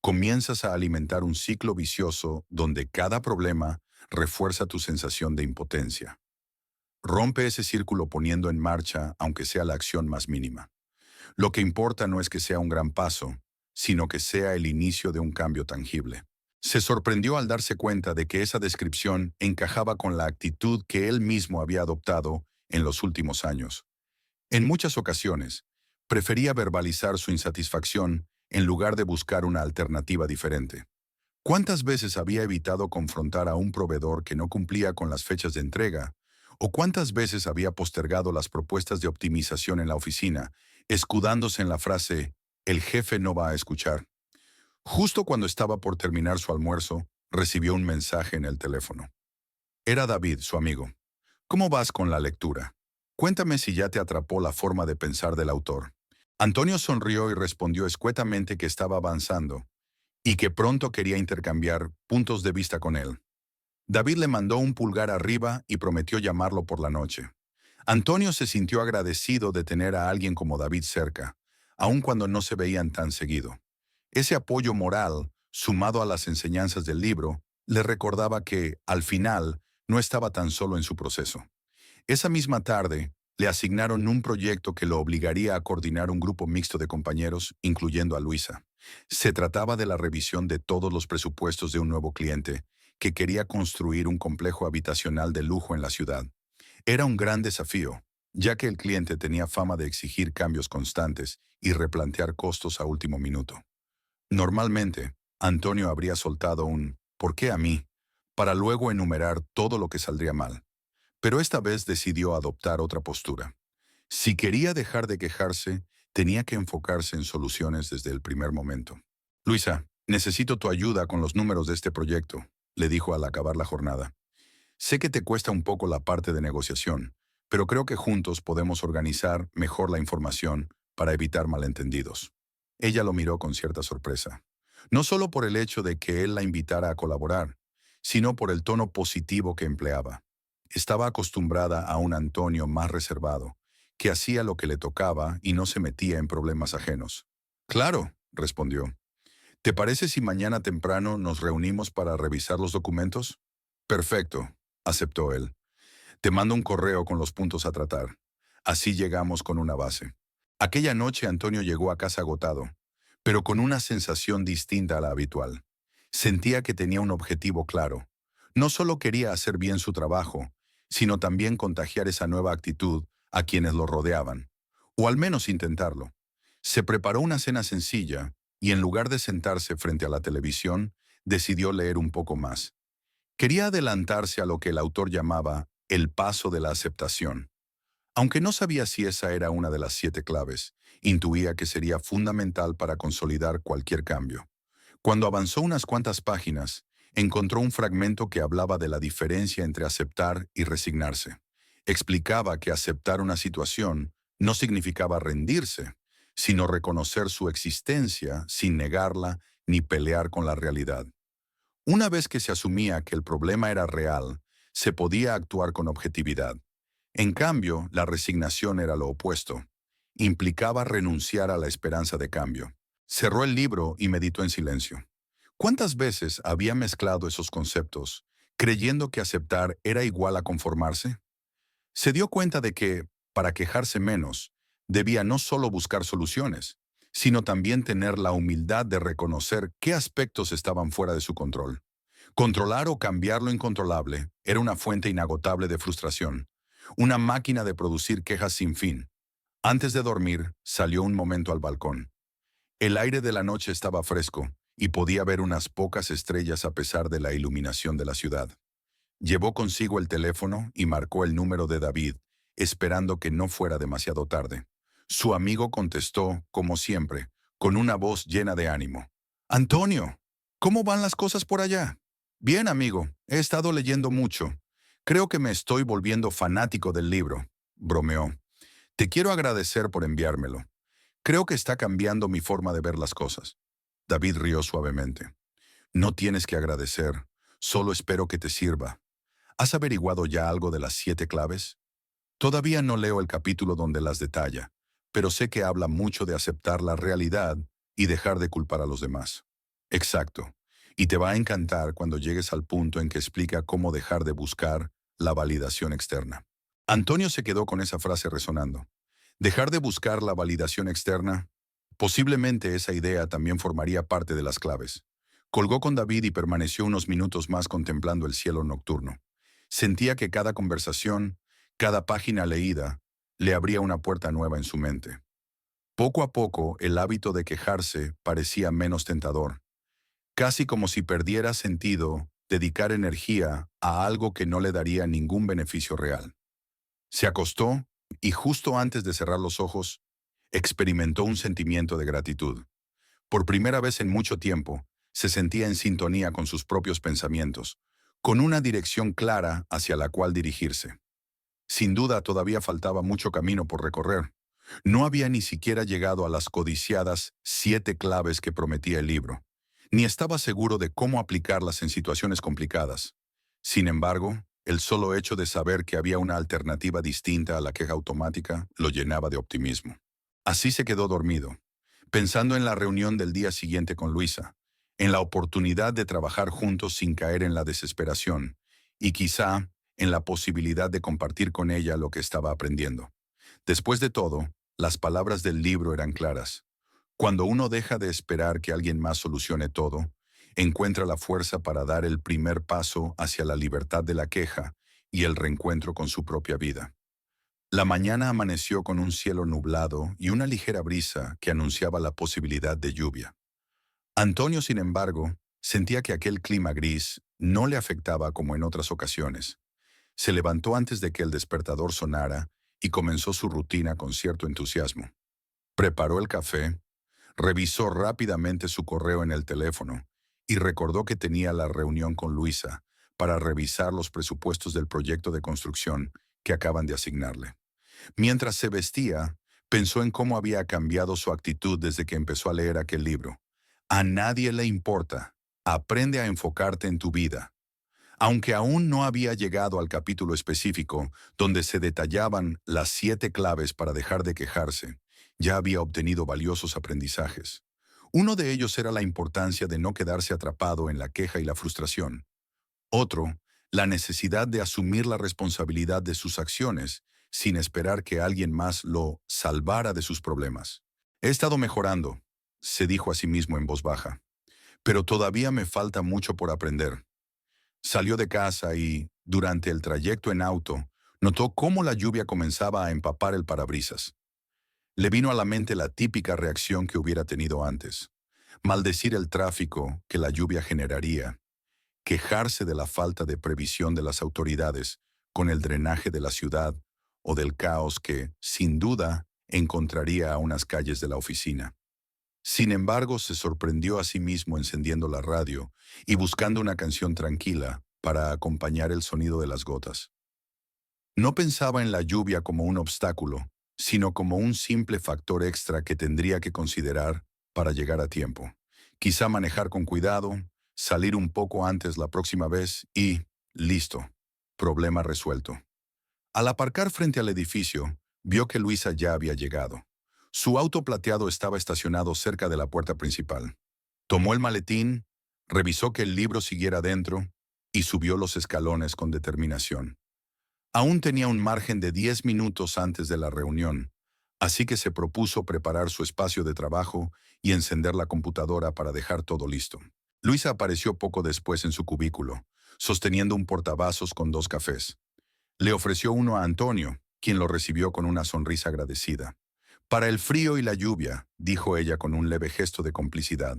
comienzas a alimentar un ciclo vicioso donde cada problema refuerza tu sensación de impotencia. Rompe ese círculo poniendo en marcha, aunque sea la acción más mínima. Lo que importa no es que sea un gran paso, sino que sea el inicio de un cambio tangible». Se sorprendió al darse cuenta de que esa descripción encajaba con la actitud que él mismo había adoptado en los últimos años. En muchas ocasiones, prefería verbalizar su insatisfacción en lugar de buscar una alternativa diferente. ¿Cuántas veces había evitado confrontar a un proveedor que no cumplía con las fechas de entrega? ¿O cuántas veces había postergado las propuestas de optimización en la oficina, escudándose en la frase «el jefe no va a escuchar»? Justo cuando estaba por terminar su almuerzo, recibió un mensaje en el teléfono. Era David, su amigo. «¿Cómo vas con la lectura? Cuéntame si ya te atrapó la forma de pensar del autor». Antonio sonrió y respondió escuetamente que estaba avanzando y que pronto quería intercambiar puntos de vista con él. David le mandó un pulgar arriba y prometió llamarlo por la noche. Antonio se sintió agradecido de tener a alguien como David cerca, aun cuando no se veían tan seguido. Ese apoyo moral, sumado a las enseñanzas del libro, le recordaba que, al final, no estaba tan solo en su proceso. Esa misma tarde, Le asignaron un proyecto que lo obligaría a coordinar un grupo mixto de compañeros, incluyendo a Luisa. Se trataba de la revisión de todos los presupuestos de un nuevo cliente, que quería construir un complejo habitacional de lujo en la ciudad. Era un gran desafío, ya que el cliente tenía fama de exigir cambios constantes y replantear costos a último minuto. Normalmente, Antonio habría soltado un ¿por qué a mí?, para luego enumerar todo lo que saldría mal. Pero esta vez decidió adoptar otra postura. Si quería dejar de quejarse, tenía que enfocarse en soluciones desde el primer momento. Luisa, necesito tu ayuda con los números de este proyecto, le dijo al acabar la jornada. Sé que te cuesta un poco la parte de negociación, pero creo que juntos podemos organizar mejor la información para evitar malentendidos. Ella lo miró con cierta sorpresa, no solo por el hecho de que él la invitara a colaborar, sino por el tono positivo que empleaba. Estaba acostumbrada a un Antonio más reservado, que hacía lo que le tocaba y no se metía en problemas ajenos. Claro, respondió. ¿Te parece si mañana temprano nos reunimos para revisar los documentos? Perfecto, aceptó él. Te mando un correo con los puntos a tratar. Así llegamos con una base. Aquella noche Antonio llegó a casa agotado, pero con una sensación distinta a la habitual. Sentía que tenía un objetivo claro. No solo quería hacer bien su trabajo, sino también contagiar esa nueva actitud a quienes lo rodeaban, o al menos intentarlo. Se preparó una cena sencilla y en lugar de sentarse frente a la televisión, decidió leer un poco más. Quería adelantarse a lo que el autor llamaba el paso de la aceptación. Aunque no sabía si esa era una de las 7 claves, intuía que sería fundamental para consolidar cualquier cambio. Cuando avanzó unas cuantas páginas, encontró un fragmento que hablaba de la diferencia entre aceptar y resignarse. Explicaba que aceptar una situación no significaba rendirse, sino reconocer su existencia sin negarla ni pelear con la realidad. Una vez que se asumía que el problema era real, se podía actuar con objetividad. En cambio, la resignación era lo opuesto. Implicaba renunciar a la esperanza de cambio. Cerró el libro y meditó en silencio. ¿Cuántas veces había mezclado esos conceptos, creyendo que aceptar era igual a conformarse? Se dio cuenta de que, para quejarse menos, debía no solo buscar soluciones, sino también tener la humildad de reconocer qué aspectos estaban fuera de su control. Controlar o cambiar lo incontrolable era una fuente inagotable de frustración, una máquina de producir quejas sin fin. Antes de dormir, salió un momento al balcón. El aire de la noche estaba fresco y podía ver unas pocas estrellas a pesar de la iluminación de la ciudad. Llevó consigo el teléfono y marcó el número de David, esperando que no fuera demasiado tarde. Su amigo contestó, como siempre, con una voz llena de ánimo. «Antonio, ¿cómo van las cosas por allá?» «Bien, amigo, he estado leyendo mucho. Creo que me estoy volviendo fanático del libro», bromeó. «Te quiero agradecer por enviármelo. Creo que está cambiando mi forma de ver las cosas». David rió suavemente. «No tienes que agradecer, solo espero que te sirva. ¿Has averiguado ya algo de las 7 claves? Todavía no leo el capítulo donde las detalla, pero sé que habla mucho de aceptar la realidad y dejar de culpar a los demás». Exacto. Y te va a encantar cuando llegues al punto en que explica cómo dejar de buscar la validación externa. Antonio se quedó con esa frase resonando. Dejar de buscar la validación externa, posiblemente esa idea también formaría parte de las claves. Colgó con David y permaneció unos minutos más contemplando el cielo nocturno. Sentía que cada conversación, cada página leída, le abría una puerta nueva en su mente. Poco a poco, el hábito de quejarse parecía menos tentador, casi como si perdiera sentido dedicar energía a algo que no le daría ningún beneficio real. Se acostó y justo antes de cerrar los ojos, experimentó un sentimiento de gratitud. Por primera vez en mucho tiempo, se sentía en sintonía con sus propios pensamientos, con una dirección clara hacia la cual dirigirse. Sin duda todavía faltaba mucho camino por recorrer. No había ni siquiera llegado a las codiciadas 7 claves que prometía el libro, ni estaba seguro de cómo aplicarlas en situaciones complicadas. Sin embargo, el solo hecho de saber que había una alternativa distinta a la queja automática lo llenaba de optimismo. Así se quedó dormido, pensando en la reunión del día siguiente con Luisa, en la oportunidad de trabajar juntos sin caer en la desesperación, y quizá en la posibilidad de compartir con ella lo que estaba aprendiendo. Después de todo, las palabras del libro eran claras. Cuando uno deja de esperar que alguien más solucione todo, encuentra la fuerza para dar el primer paso hacia la libertad de la queja y el reencuentro con su propia vida. La mañana amaneció con un cielo nublado y una ligera brisa que anunciaba la posibilidad de lluvia. Antonio, sin embargo, sentía que aquel clima gris no le afectaba como en otras ocasiones. Se levantó antes de que el despertador sonara y comenzó su rutina con cierto entusiasmo. Preparó el café, revisó rápidamente su correo en el teléfono y recordó que tenía la reunión con Luisa para revisar los presupuestos del proyecto de construcción que acaban de asignarle. Mientras se vestía, pensó en cómo había cambiado su actitud desde que empezó a leer aquel libro. A nadie le importa. Aprende a enfocarte en tu vida. Aunque aún no había llegado al capítulo específico donde se detallaban las 7 claves para dejar de quejarse, ya había obtenido valiosos aprendizajes. Uno de ellos era la importancia de no quedarse atrapado en la queja y la frustración. Otro, la necesidad de asumir la responsabilidad de sus acciones sin esperar que alguien más lo salvara de sus problemas. He estado mejorando, se dijo a sí mismo en voz baja, pero todavía me falta mucho por aprender. Salió de casa y, durante el trayecto en auto, notó cómo la lluvia comenzaba a empapar el parabrisas. Le vino a la mente la típica reacción que hubiera tenido antes: maldecir el tráfico que la lluvia generaría, quejarse de la falta de previsión de las autoridades con el drenaje de la ciudad o del caos que, sin duda, encontraría a unas calles de la oficina. Sin embargo, se sorprendió a sí mismo encendiendo la radio y buscando una canción tranquila para acompañar el sonido de las gotas. No pensaba en la lluvia como un obstáculo, sino como un simple factor extra que tendría que considerar para llegar a tiempo. Quizá manejar con cuidado, salir un poco antes la próxima vez y, listo, problema resuelto. Al aparcar frente al edificio, vio que Luisa ya había llegado. Su auto plateado estaba estacionado cerca de la puerta principal. Tomó el maletín, revisó que el libro siguiera dentro y subió los escalones con determinación. Aún tenía un margen de 10 minutos antes de la reunión, así que se propuso preparar su espacio de trabajo y encender la computadora para dejar todo listo. Luisa apareció poco después en su cubículo, sosteniendo un portavasos con 2 cafés. Le ofreció uno a Antonio, quien lo recibió con una sonrisa agradecida. Para el frío y la lluvia, dijo ella con un leve gesto de complicidad.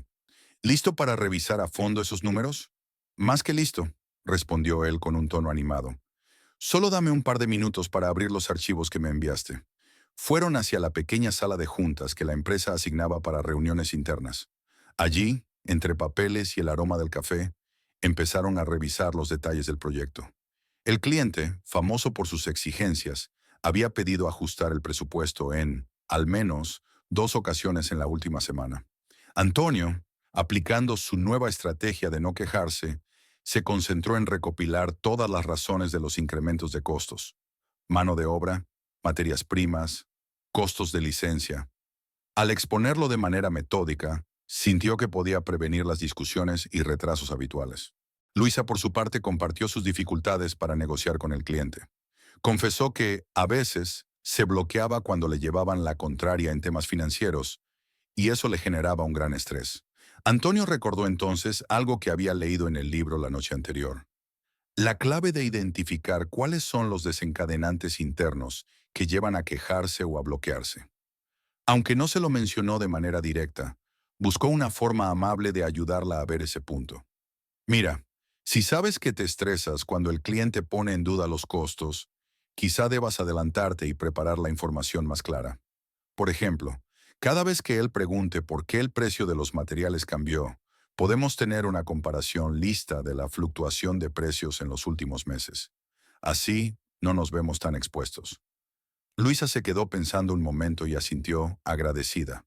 ¿Listo para revisar a fondo esos números? Más que listo, respondió él con un tono animado. Solo dame un par de minutos para abrir los archivos que me enviaste. Fueron hacia la pequeña sala de juntas que la empresa asignaba para reuniones internas. Allí, entre papeles y el aroma del café, empezaron a revisar los detalles del proyecto. El cliente, famoso por sus exigencias, había pedido ajustar el presupuesto en, al menos, 2 ocasiones en la última semana. Antonio, aplicando su nueva estrategia de no quejarse, se concentró en recopilar todas las razones de los incrementos de costos: mano de obra, materias primas, costos de licencia. Al exponerlo de manera metódica, sintió que podía prevenir las discusiones y retrasos habituales. Luisa, por su parte, compartió sus dificultades para negociar con el cliente. Confesó que, a veces, se bloqueaba cuando le llevaban la contraria en temas financieros, y eso le generaba un gran estrés. Antonio recordó entonces algo que había leído en el libro la noche anterior: la clave de identificar cuáles son los desencadenantes internos que llevan a quejarse o a bloquearse. Aunque no se lo mencionó de manera directa, buscó una forma amable de ayudarla a ver ese punto. Mira, si sabes que te estresas cuando el cliente pone en duda los costos, quizá debas adelantarte y preparar la información más clara. Por ejemplo, cada vez que él pregunte por qué el precio de los materiales cambió, podemos tener una comparación lista de la fluctuación de precios en los últimos meses. Así, no nos vemos tan expuestos. Luisa se quedó pensando un momento y asintió, agradecida.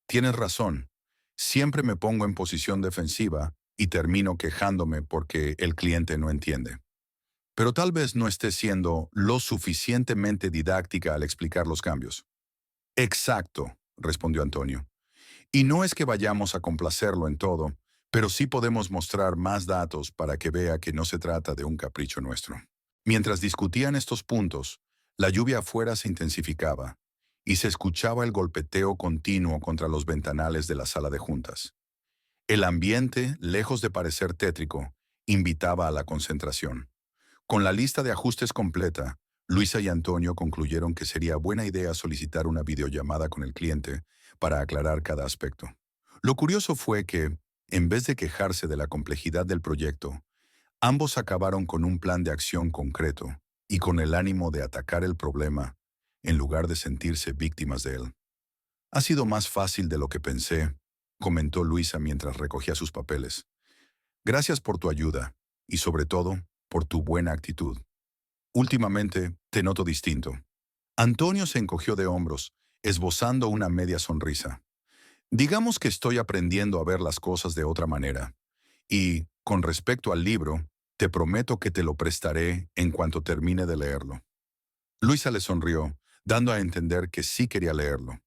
Tienes razón. Siempre me pongo en posición defensiva y termino quejándome porque el cliente no entiende. Pero tal vez no esté siendo lo suficientemente didáctica al explicar los cambios. Exacto, respondió Antonio. Y no es que vayamos a complacerlo en todo, pero sí podemos mostrar más datos para que vea que no se trata de un capricho nuestro. Mientras discutían estos puntos, la lluvia afuera se intensificaba, y se escuchaba el golpeteo continuo contra los ventanales de la sala de juntas. El ambiente, lejos de parecer tétrico, invitaba a la concentración. Con la lista de ajustes completa, Luisa y Antonio concluyeron que sería buena idea solicitar una videollamada con el cliente para aclarar cada aspecto. Lo curioso fue que, en vez de quejarse de la complejidad del proyecto, ambos acabaron con un plan de acción concreto y con el ánimo de atacar el problema en lugar de sentirse víctimas de él. Ha sido más fácil de lo que pensé, comentó Luisa mientras recogía sus papeles. Gracias por tu ayuda y sobre todo, por tu buena actitud. Últimamente, te noto distinto. Antonio se encogió de hombros, esbozando una media sonrisa. Digamos que estoy aprendiendo a ver las cosas de otra manera. Y, con respecto al libro, te prometo que te lo prestaré en cuanto termine de leerlo. Luisa le sonrió, dando a entender que sí quería leerlo.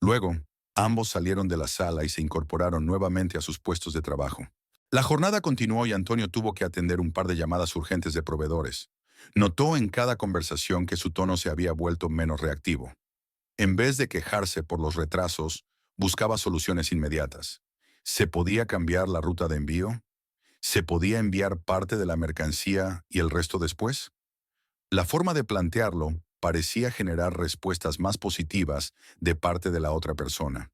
Luego, ambos salieron de la sala y se incorporaron nuevamente a sus puestos de trabajo. La jornada continuó y Antonio tuvo que atender un par de llamadas urgentes de proveedores. Notó en cada conversación que su tono se había vuelto menos reactivo. En vez de quejarse por los retrasos, buscaba soluciones inmediatas. ¿Se podía cambiar la ruta de envío? ¿Se podía enviar parte de la mercancía y el resto después? La forma de plantearlo parecía generar respuestas más positivas de parte de la otra persona.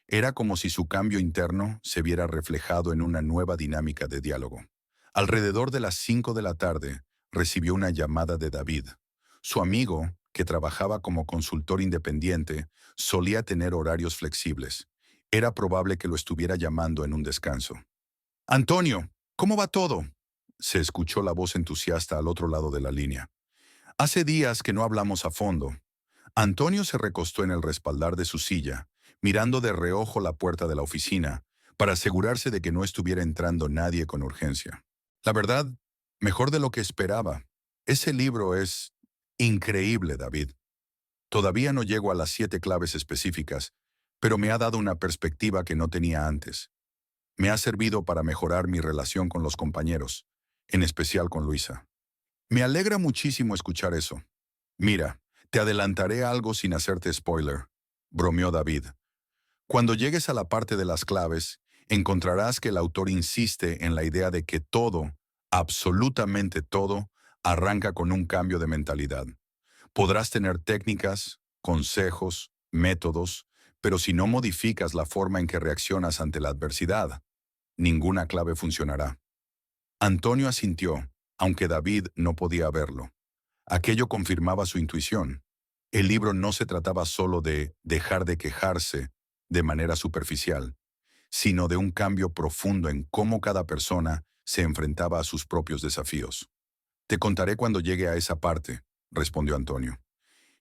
Era como si su cambio interno se viera reflejado en una nueva dinámica de diálogo. Alrededor de las 5 de la tarde, recibió una llamada de David. Su amigo, que trabajaba como consultor independiente, solía tener horarios flexibles. Era probable que lo estuviera llamando en un descanso. «Antonio, ¿cómo va todo?», se escuchó la voz entusiasta al otro lado de la línea. «Hace días que no hablamos a fondo». Antonio se recostó en el respaldar de su silla, mirando de reojo la puerta de la oficina, para asegurarse de que no estuviera entrando nadie con urgencia. «La verdad, mejor de lo que esperaba. Ese libro es increíble, David. Todavía no llego a las 7 claves específicas, pero me ha dado una perspectiva que no tenía antes. Me ha servido para mejorar mi relación con los compañeros, en especial con Luisa. Me alegra muchísimo escuchar eso. Mira, te adelantaré algo sin hacerte spoiler», bromeó David. «Cuando llegues a la parte de las claves, encontrarás que el autor insiste en la idea de que todo, absolutamente todo, arranca con un cambio de mentalidad. Podrás tener técnicas, consejos, métodos, pero si no modificas la forma en que reaccionas ante la adversidad, ninguna clave funcionará». Antonio asintió, aunque David no podía verlo. Aquello confirmaba su intuición. El libro no se trataba solo de dejar de quejarse de manera superficial, sino de un cambio profundo en cómo cada persona se enfrentaba a sus propios desafíos. «Te contaré cuando llegue a esa parte», respondió Antonio.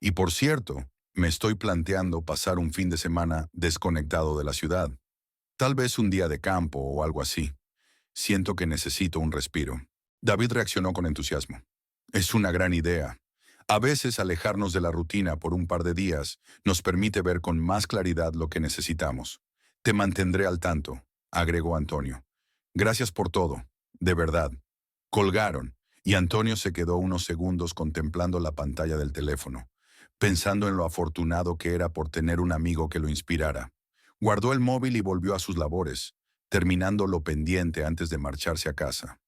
«Y por cierto, me estoy planteando pasar un fin de semana desconectado de la ciudad. Tal vez un día de campo o algo así. Siento que necesito un respiro». David reaccionó con entusiasmo. «Es una gran idea. A veces alejarnos de la rutina por un par de días nos permite ver con más claridad lo que necesitamos. Te mantendré al tanto», agregó Antonio. «Gracias por todo, de verdad». Colgaron, y Antonio se quedó unos segundos contemplando la pantalla del teléfono, pensando en lo afortunado que era por tener un amigo que lo inspirara. Guardó el móvil y volvió a sus labores, terminando lo pendiente antes de marcharse a casa.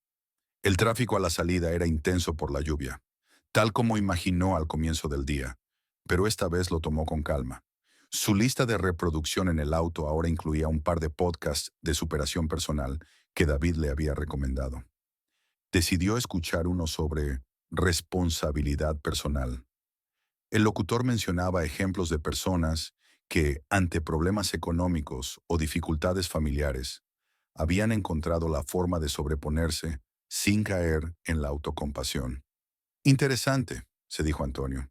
El tráfico a la salida era intenso por la lluvia, tal como imaginó al comienzo del día, pero esta vez lo tomó con calma. Su lista de reproducción en el auto ahora incluía un par de podcasts de superación personal que David le había recomendado. Decidió escuchar uno sobre responsabilidad personal. El locutor mencionaba ejemplos de personas que, ante problemas económicos o dificultades familiares, habían encontrado la forma de sobreponerse sin caer en la autocompasión. «Interesante», se dijo Antonio.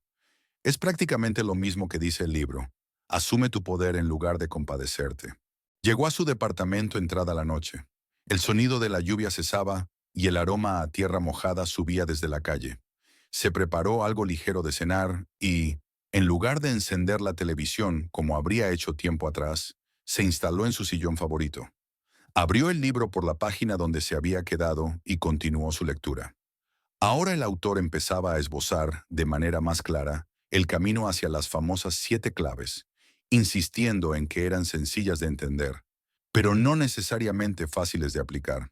«Es prácticamente lo mismo que dice el libro. Asume tu poder en lugar de compadecerte». Llegó a su departamento entrada la noche. El sonido de la lluvia cesaba y el aroma a tierra mojada subía desde la calle. Se preparó algo ligero de cenar y, en lugar de encender la televisión como habría hecho tiempo atrás, se instaló en su sillón favorito. Abrió el libro por la página donde se había quedado y continuó su lectura. Ahora el autor empezaba a esbozar, de manera más clara, el camino hacia las famosas 7 claves, insistiendo en que eran sencillas de entender, pero no necesariamente fáciles de aplicar.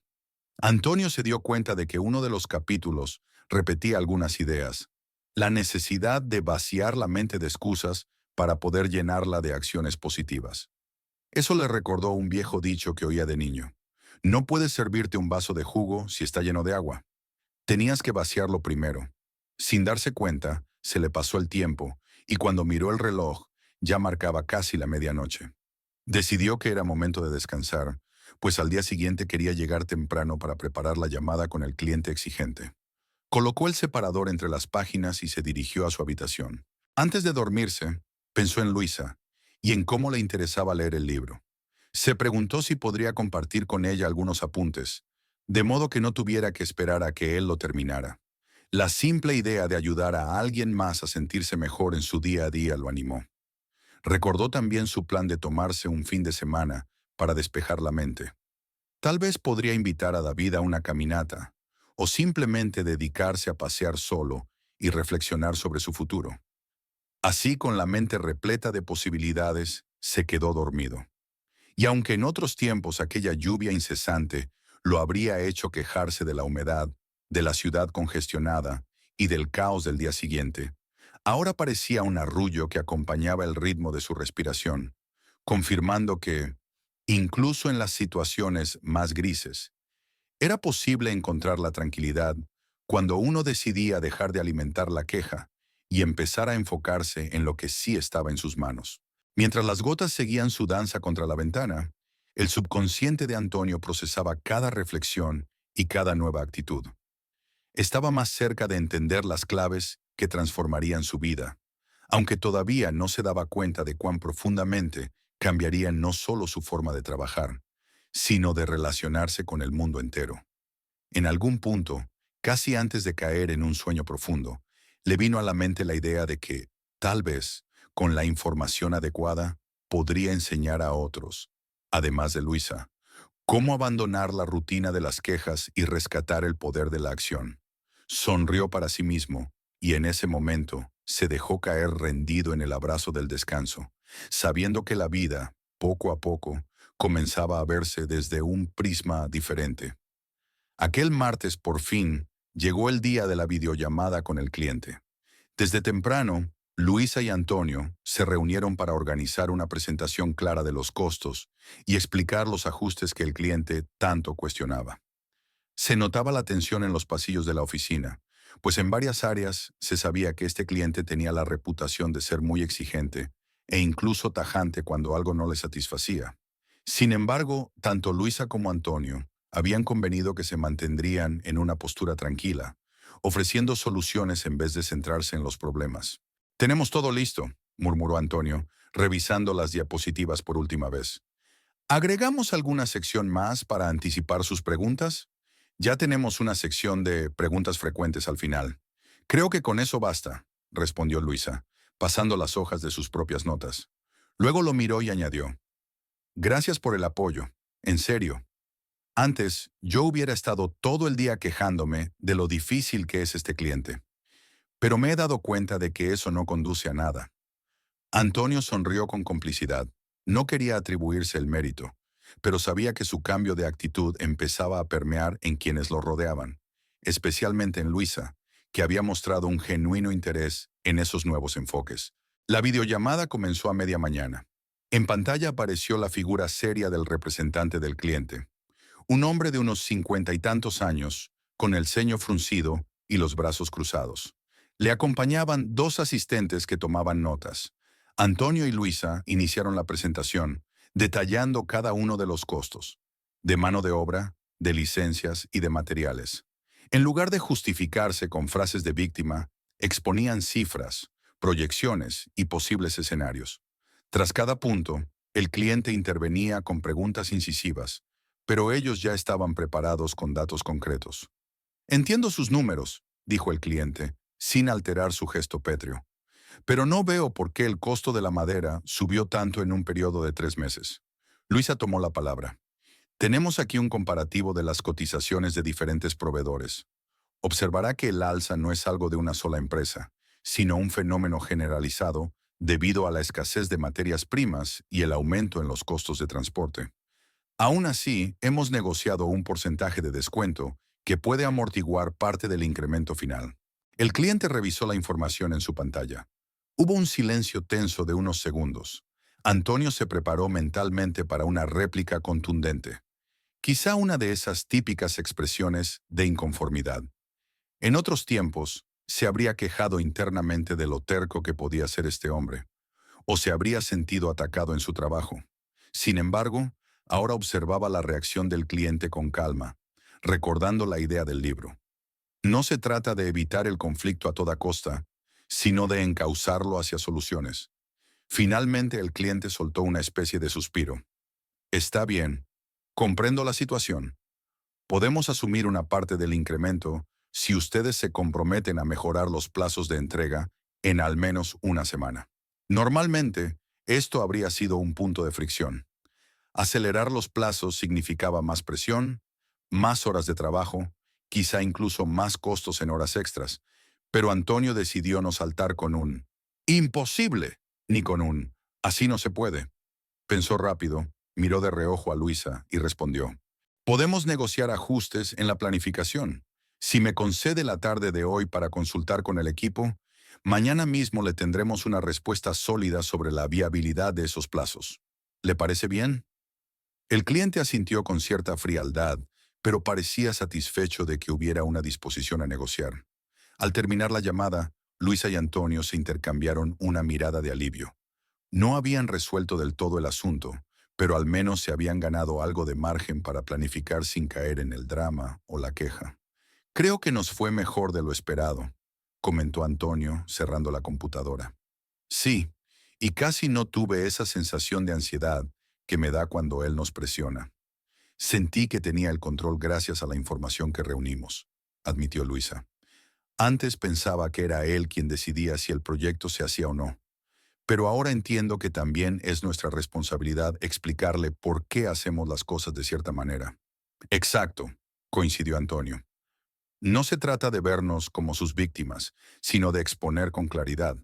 Antonio se dio cuenta de que uno de los capítulos repetía algunas ideas: la necesidad de vaciar la mente de excusas para poder llenarla de acciones positivas. Eso le recordó un viejo dicho que oía de niño: no puedes servirte un vaso de jugo si está lleno de agua. Tenías que vaciarlo primero. Sin darse cuenta, se le pasó el tiempo, y cuando miró el reloj, ya marcaba casi la medianoche. Decidió que era momento de descansar, pues al día siguiente quería llegar temprano para preparar la llamada con el cliente exigente. Colocó el separador entre las páginas y se dirigió a su habitación. Antes de dormirse, pensó en Luisa y en cómo le interesaba leer el libro. Se preguntó si podría compartir con ella algunos apuntes, de modo que no tuviera que esperar a que él lo terminara. La simple idea de ayudar a alguien más a sentirse mejor en su día a día lo animó. Recordó también su plan de tomarse un fin de semana para despejar la mente. Tal vez podría invitar a David a una caminata, o simplemente dedicarse a pasear solo y reflexionar sobre su futuro. Así, con la mente repleta de posibilidades, se quedó dormido. Y aunque en otros tiempos aquella lluvia incesante lo habría hecho quejarse de la humedad, de la ciudad congestionada y del caos del día siguiente, ahora parecía un arrullo que acompañaba el ritmo de su respiración, confirmando que, incluso en las situaciones más grises, era posible encontrar la tranquilidad cuando uno decidía dejar de alimentar la queja y empezar a enfocarse en lo que sí estaba en sus manos. Mientras las gotas seguían su danza contra la ventana, el subconsciente de Antonio procesaba cada reflexión y cada nueva actitud. Estaba más cerca de entender las claves que transformarían su vida, aunque todavía no se daba cuenta de cuán profundamente cambiaría no solo su forma de trabajar, sino de relacionarse con el mundo entero. En algún punto, casi antes de caer en un sueño profundo, le vino a la mente la idea de que, tal vez, con la información adecuada, podría enseñar a otros, además de Luisa, cómo abandonar la rutina de las quejas y rescatar el poder de la acción. Sonrió para sí mismo y en ese momento se dejó caer rendido en el abrazo del descanso, sabiendo que la vida, poco a poco, comenzaba a verse desde un prisma diferente. Aquel martes, por fin, llegó el día de la videollamada con el cliente. Desde temprano, Luisa y Antonio se reunieron para organizar una presentación clara de los costos y explicar los ajustes que el cliente tanto cuestionaba. Se notaba la tensión en los pasillos de la oficina, pues en varias áreas se sabía que este cliente tenía la reputación de ser muy exigente e incluso tajante cuando algo no le satisfacía. Sin embargo, tanto Luisa como Antonio habían convenido que se mantendrían en una postura tranquila, ofreciendo soluciones en vez de centrarse en los problemas. «Tenemos todo listo», murmuró Antonio, revisando las diapositivas por última vez. «¿Agregamos alguna sección más para anticipar sus preguntas? Ya tenemos una sección de preguntas frecuentes al final. Creo que con eso basta», respondió Luisa, pasando las hojas de sus propias notas. Luego lo miró y añadió: «Gracias por el apoyo. En serio. Antes, yo hubiera estado todo el día quejándome de lo difícil que es este cliente. Pero me he dado cuenta de que eso no conduce a nada». Antonio sonrió con complicidad. No quería atribuirse el mérito, pero sabía que su cambio de actitud empezaba a permear en quienes lo rodeaban, especialmente en Luisa, que había mostrado un genuino interés en esos nuevos enfoques. La videollamada comenzó a media mañana. En pantalla apareció la figura seria del representante del cliente, un hombre de unos 50 y tantos años, con el ceño fruncido y los brazos cruzados. Le acompañaban 2 asistentes que tomaban notas. Antonio y Luisa iniciaron la presentación, detallando cada uno de los costos, de mano de obra, de licencias y de materiales. En lugar de justificarse con frases de víctima, exponían cifras, proyecciones y posibles escenarios. Tras cada punto, el cliente intervenía con preguntas incisivas, pero ellos ya estaban preparados con datos concretos. «Entiendo sus números», dijo el cliente, sin alterar su gesto pétreo, «pero no veo por qué el costo de la madera subió tanto en un periodo de 3 meses». Luisa tomó la palabra. «Tenemos aquí un comparativo de las cotizaciones de diferentes proveedores. Observará que el alza no es algo de una sola empresa, sino un fenómeno generalizado debido a la escasez de materias primas y el aumento en los costos de transporte. Aún así, hemos negociado un porcentaje de descuento que puede amortiguar parte del incremento final. El cliente revisó la información en su pantalla. Hubo un silencio tenso de unos segundos. Antonio se preparó mentalmente para una réplica contundente. Quizá una de esas típicas expresiones de inconformidad. En otros tiempos, se habría quejado internamente de lo terco que podía ser este hombre, o se habría sentido atacado en su trabajo. Sin embargo, ahora observaba la reacción del cliente con calma, recordando la idea del libro. No se trata de evitar el conflicto a toda costa, sino de encauzarlo hacia soluciones. Finalmente el cliente soltó una especie de suspiro. Está bien, comprendo la situación. Podemos asumir una parte del incremento si ustedes se comprometen a mejorar los plazos de entrega en al menos una semana. Normalmente, esto habría sido un punto de fricción. Acelerar los plazos significaba más presión, más horas de trabajo, quizá incluso más costos en horas extras, pero Antonio decidió no saltar con un «imposible», ni con un «así no se puede». Pensó rápido, miró de reojo a Luisa y respondió: «Podemos negociar ajustes en la planificación. Si me concede la tarde de hoy para consultar con el equipo, mañana mismo le tendremos una respuesta sólida sobre la viabilidad de esos plazos. ¿Le parece bien?». El cliente asintió con cierta frialdad, pero parecía satisfecho de que hubiera una disposición a negociar. Al terminar la llamada, Luisa y Antonio se intercambiaron una mirada de alivio. No habían resuelto del todo el asunto, pero al menos se habían ganado algo de margen para planificar sin caer en el drama o la queja. «Creo que nos fue mejor de lo esperado», comentó Antonio, cerrando la computadora. «Sí, y casi no tuve esa sensación de ansiedad que me da cuando él nos presiona. Sentí que tenía el control gracias a la información que reunimos», admitió Luisa. «Antes pensaba que era él quien decidía si el proyecto se hacía o no, pero ahora entiendo que también es nuestra responsabilidad explicarle por qué hacemos las cosas de cierta manera». «Exacto», coincidió Antonio. «No se trata de vernos como sus víctimas, sino de exponer con claridad.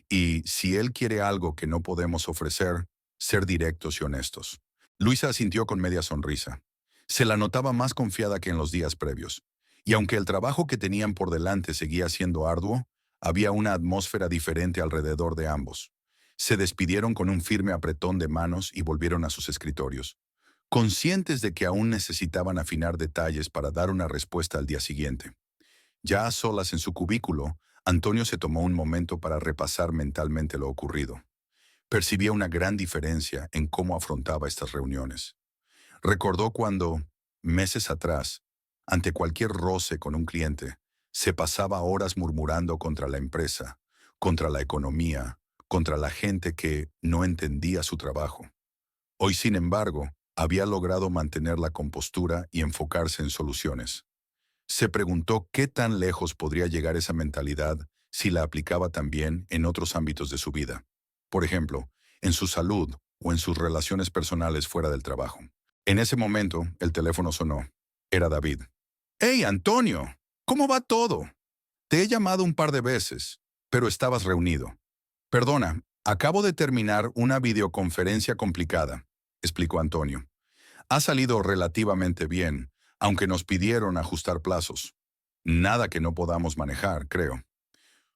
Y si él quiere algo que no podemos ofrecer, ser directos y honestos». Luisa asintió con media sonrisa. Se la notaba más confiada que en los días previos. Y aunque el trabajo que tenían por delante seguía siendo arduo, había una atmósfera diferente alrededor de ambos. Se despidieron con un firme apretón de manos y volvieron a sus escritorios, conscientes de que aún necesitaban afinar detalles para dar una respuesta al día siguiente. Ya a solas en su cubículo, Antonio se tomó un momento para repasar mentalmente lo ocurrido. Percibía una gran diferencia en cómo afrontaba estas reuniones. Recordó cuando, meses atrás, ante cualquier roce con un cliente, se pasaba horas murmurando contra la empresa, contra la economía, contra la gente que no entendía su trabajo. Hoy, sin embargo, había logrado mantener la compostura y enfocarse en soluciones. Se preguntó qué tan lejos podría llegar esa mentalidad si la aplicaba también en otros ámbitos de su vida. Por ejemplo, en su salud o en sus relaciones personales fuera del trabajo. En ese momento, el teléfono sonó. Era David. «¡Hey, Antonio! ¿Cómo va todo? Te he llamado un par de veces, pero estabas reunido». «Perdona, acabo de terminar una videoconferencia complicada», explicó Antonio. «Ha salido relativamente bien, aunque nos pidieron ajustar plazos. Nada que no podamos manejar, creo».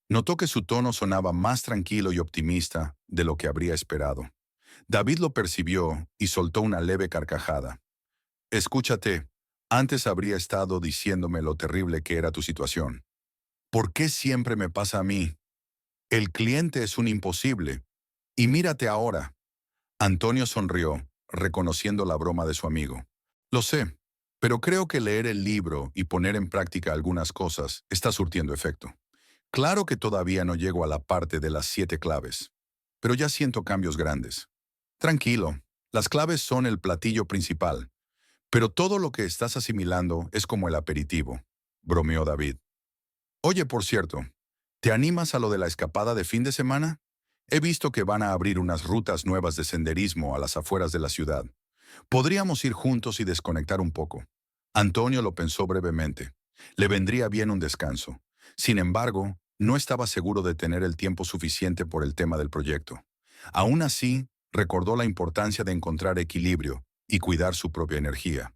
Notó que su tono sonaba más tranquilo y optimista de lo que habría esperado. David lo percibió y soltó una leve carcajada. «Escúchate, antes habría estado diciéndome lo terrible que era tu situación. ¿Por qué siempre me pasa a mí? El cliente es un imposible. Y mírate ahora». Antonio sonrió, reconociendo la broma de su amigo. «Lo sé, pero creo que leer el libro y poner en práctica algunas cosas está surtiendo efecto. Claro que todavía no llego a la parte de las 7 claves, pero ya siento cambios grandes. Tranquilo, las claves son el platillo principal, pero todo lo que estás asimilando es como el aperitivo», bromeó David. «Oye, por cierto, ¿te animas a lo de la escapada de fin de semana? He visto que van a abrir unas rutas nuevas de senderismo a las afueras de la ciudad. Podríamos ir juntos y desconectar un poco». Antonio lo pensó brevemente. Le vendría bien un descanso. Sin embargo, No estaba seguro de tener el tiempo suficiente por el tema del proyecto. Aún así, recordó la importancia de encontrar equilibrio y cuidar su propia energía.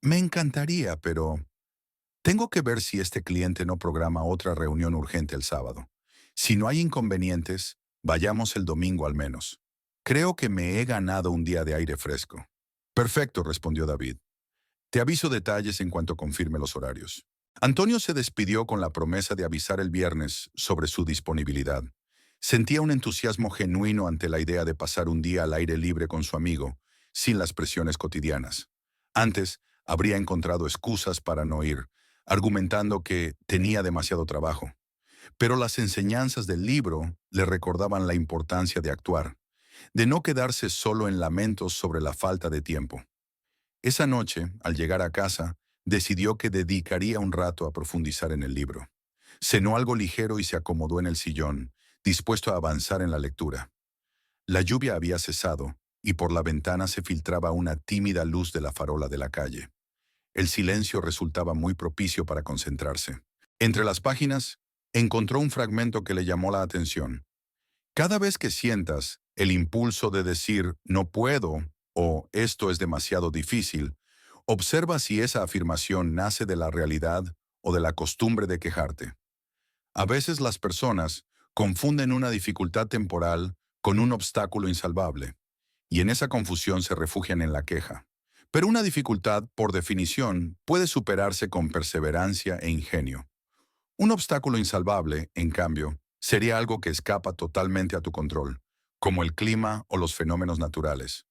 Me encantaría, pero tengo que ver si este cliente no programa otra reunión urgente el sábado. Si no hay inconvenientes, vayamos el domingo al menos. Creo que me he ganado un día de aire fresco. Perfecto, respondió David. Te aviso detalles en cuanto confirme los horarios. Antonio se despidió con la promesa de avisar el viernes sobre su disponibilidad. Sentía un entusiasmo genuino ante la idea de pasar un día al aire libre con su amigo, sin las presiones cotidianas. Antes, habría encontrado excusas para no ir, argumentando que tenía demasiado trabajo. Pero las enseñanzas del libro le recordaban la importancia de actuar, de no quedarse solo en lamentos sobre la falta de tiempo. Esa noche, al llegar a casa, decidió que dedicaría un rato a profundizar en el libro. Cenó algo ligero y se acomodó en el sillón, dispuesto a avanzar en la lectura. La lluvia había cesado, y por la ventana se filtraba una tímida luz de la farola de la calle. El silencio resultaba muy propicio para concentrarse. Entre las páginas, encontró un fragmento que le llamó la atención. Cada vez que sientas el impulso de decir no puedo o esto es demasiado difícil, observa si esa afirmación nace de la realidad o de la costumbre de quejarte. A veces las personas confunden una dificultad temporal con un obstáculo insalvable, y en esa confusión se refugian en la queja. Pero una dificultad, por definición, puede superarse con perseverancia e ingenio. Un obstáculo insalvable, en cambio, sería algo que escapa totalmente a tu control, como el clima o los fenómenos naturales.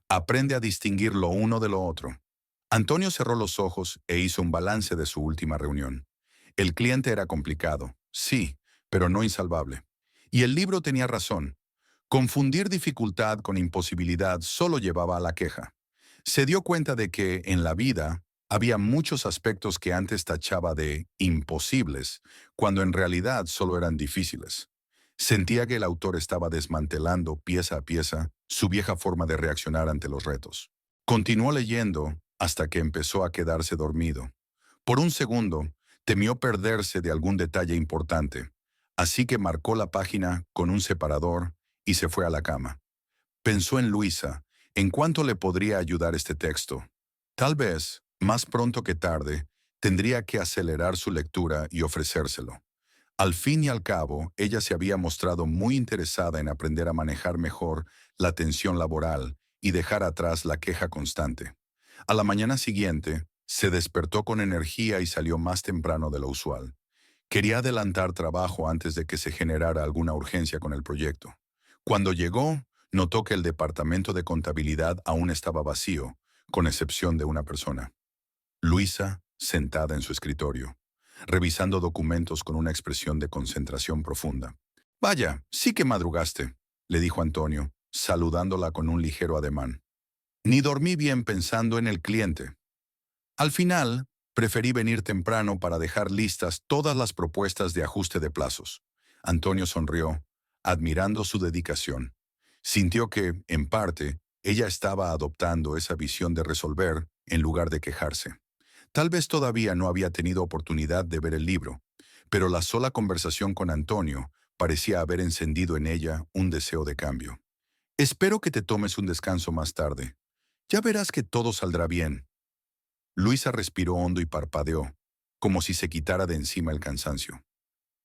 Aprende a distinguir lo uno de lo otro. Antonio cerró los ojos e hizo un balance de su última reunión. El cliente era complicado, sí, pero no insalvable. Y el libro tenía razón. Confundir dificultad con imposibilidad solo llevaba a la queja. Se dio cuenta de que, en la vida, había muchos aspectos que antes tachaba de imposibles, cuando en realidad solo eran difíciles. Sentía que el autor estaba desmantelando pieza a pieza su vieja forma de reaccionar ante los retos. Continuó leyendo hasta que empezó a quedarse dormido. Por un segundo, temió perderse de algún detalle importante, así que marcó la página con un separador y se fue a la cama. Pensó en Luisa, en cuánto le podría ayudar este texto. Tal vez, más pronto que tarde, tendría que acelerar su lectura y ofrecérselo. Al fin y al cabo, ella se había mostrado muy interesada en aprender a manejar mejor la tensión laboral y dejar atrás la queja constante. A la mañana siguiente, se despertó con energía y salió más temprano de lo usual. Quería adelantar trabajo antes de que se generara alguna urgencia con el proyecto. Cuando llegó, notó que el departamento de contabilidad aún estaba vacío, con excepción de una persona. Luisa, sentada en su escritorio, revisando documentos con una expresión de concentración profunda. «Vaya, sí que madrugaste», le dijo Antonio, saludándola con un ligero ademán. «Ni dormí bien pensando en el cliente. Al final, preferí venir temprano para dejar listas todas las propuestas de ajuste de plazos». Antonio sonrió, admirando su dedicación. Sintió que, en parte, ella estaba adoptando esa visión de resolver en lugar de quejarse. Tal vez todavía no había tenido oportunidad de ver el libro, pero la sola conversación con Antonio parecía haber encendido en ella un deseo de cambio. «Espero que te tomes un descanso más tarde. Ya verás que todo saldrá bien». Luisa respiró hondo y parpadeó, como si se quitara de encima el cansancio.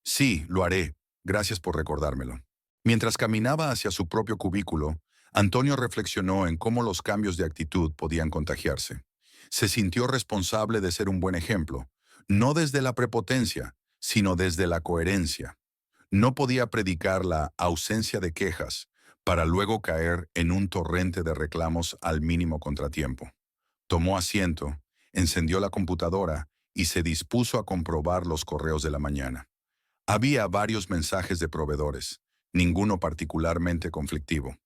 «Sí, lo haré. Gracias por recordármelo». Mientras caminaba hacia su propio cubículo, Antonio reflexionó en cómo los cambios de actitud podían contagiarse. Se sintió responsable de ser un buen ejemplo, no desde la prepotencia, sino desde la coherencia. No podía predicar la ausencia de quejas para luego caer en un torrente de reclamos al mínimo contratiempo. Tomó asiento, encendió la computadora y se dispuso a comprobar los correos de la mañana. Había varios mensajes de proveedores, ninguno particularmente conflictivo.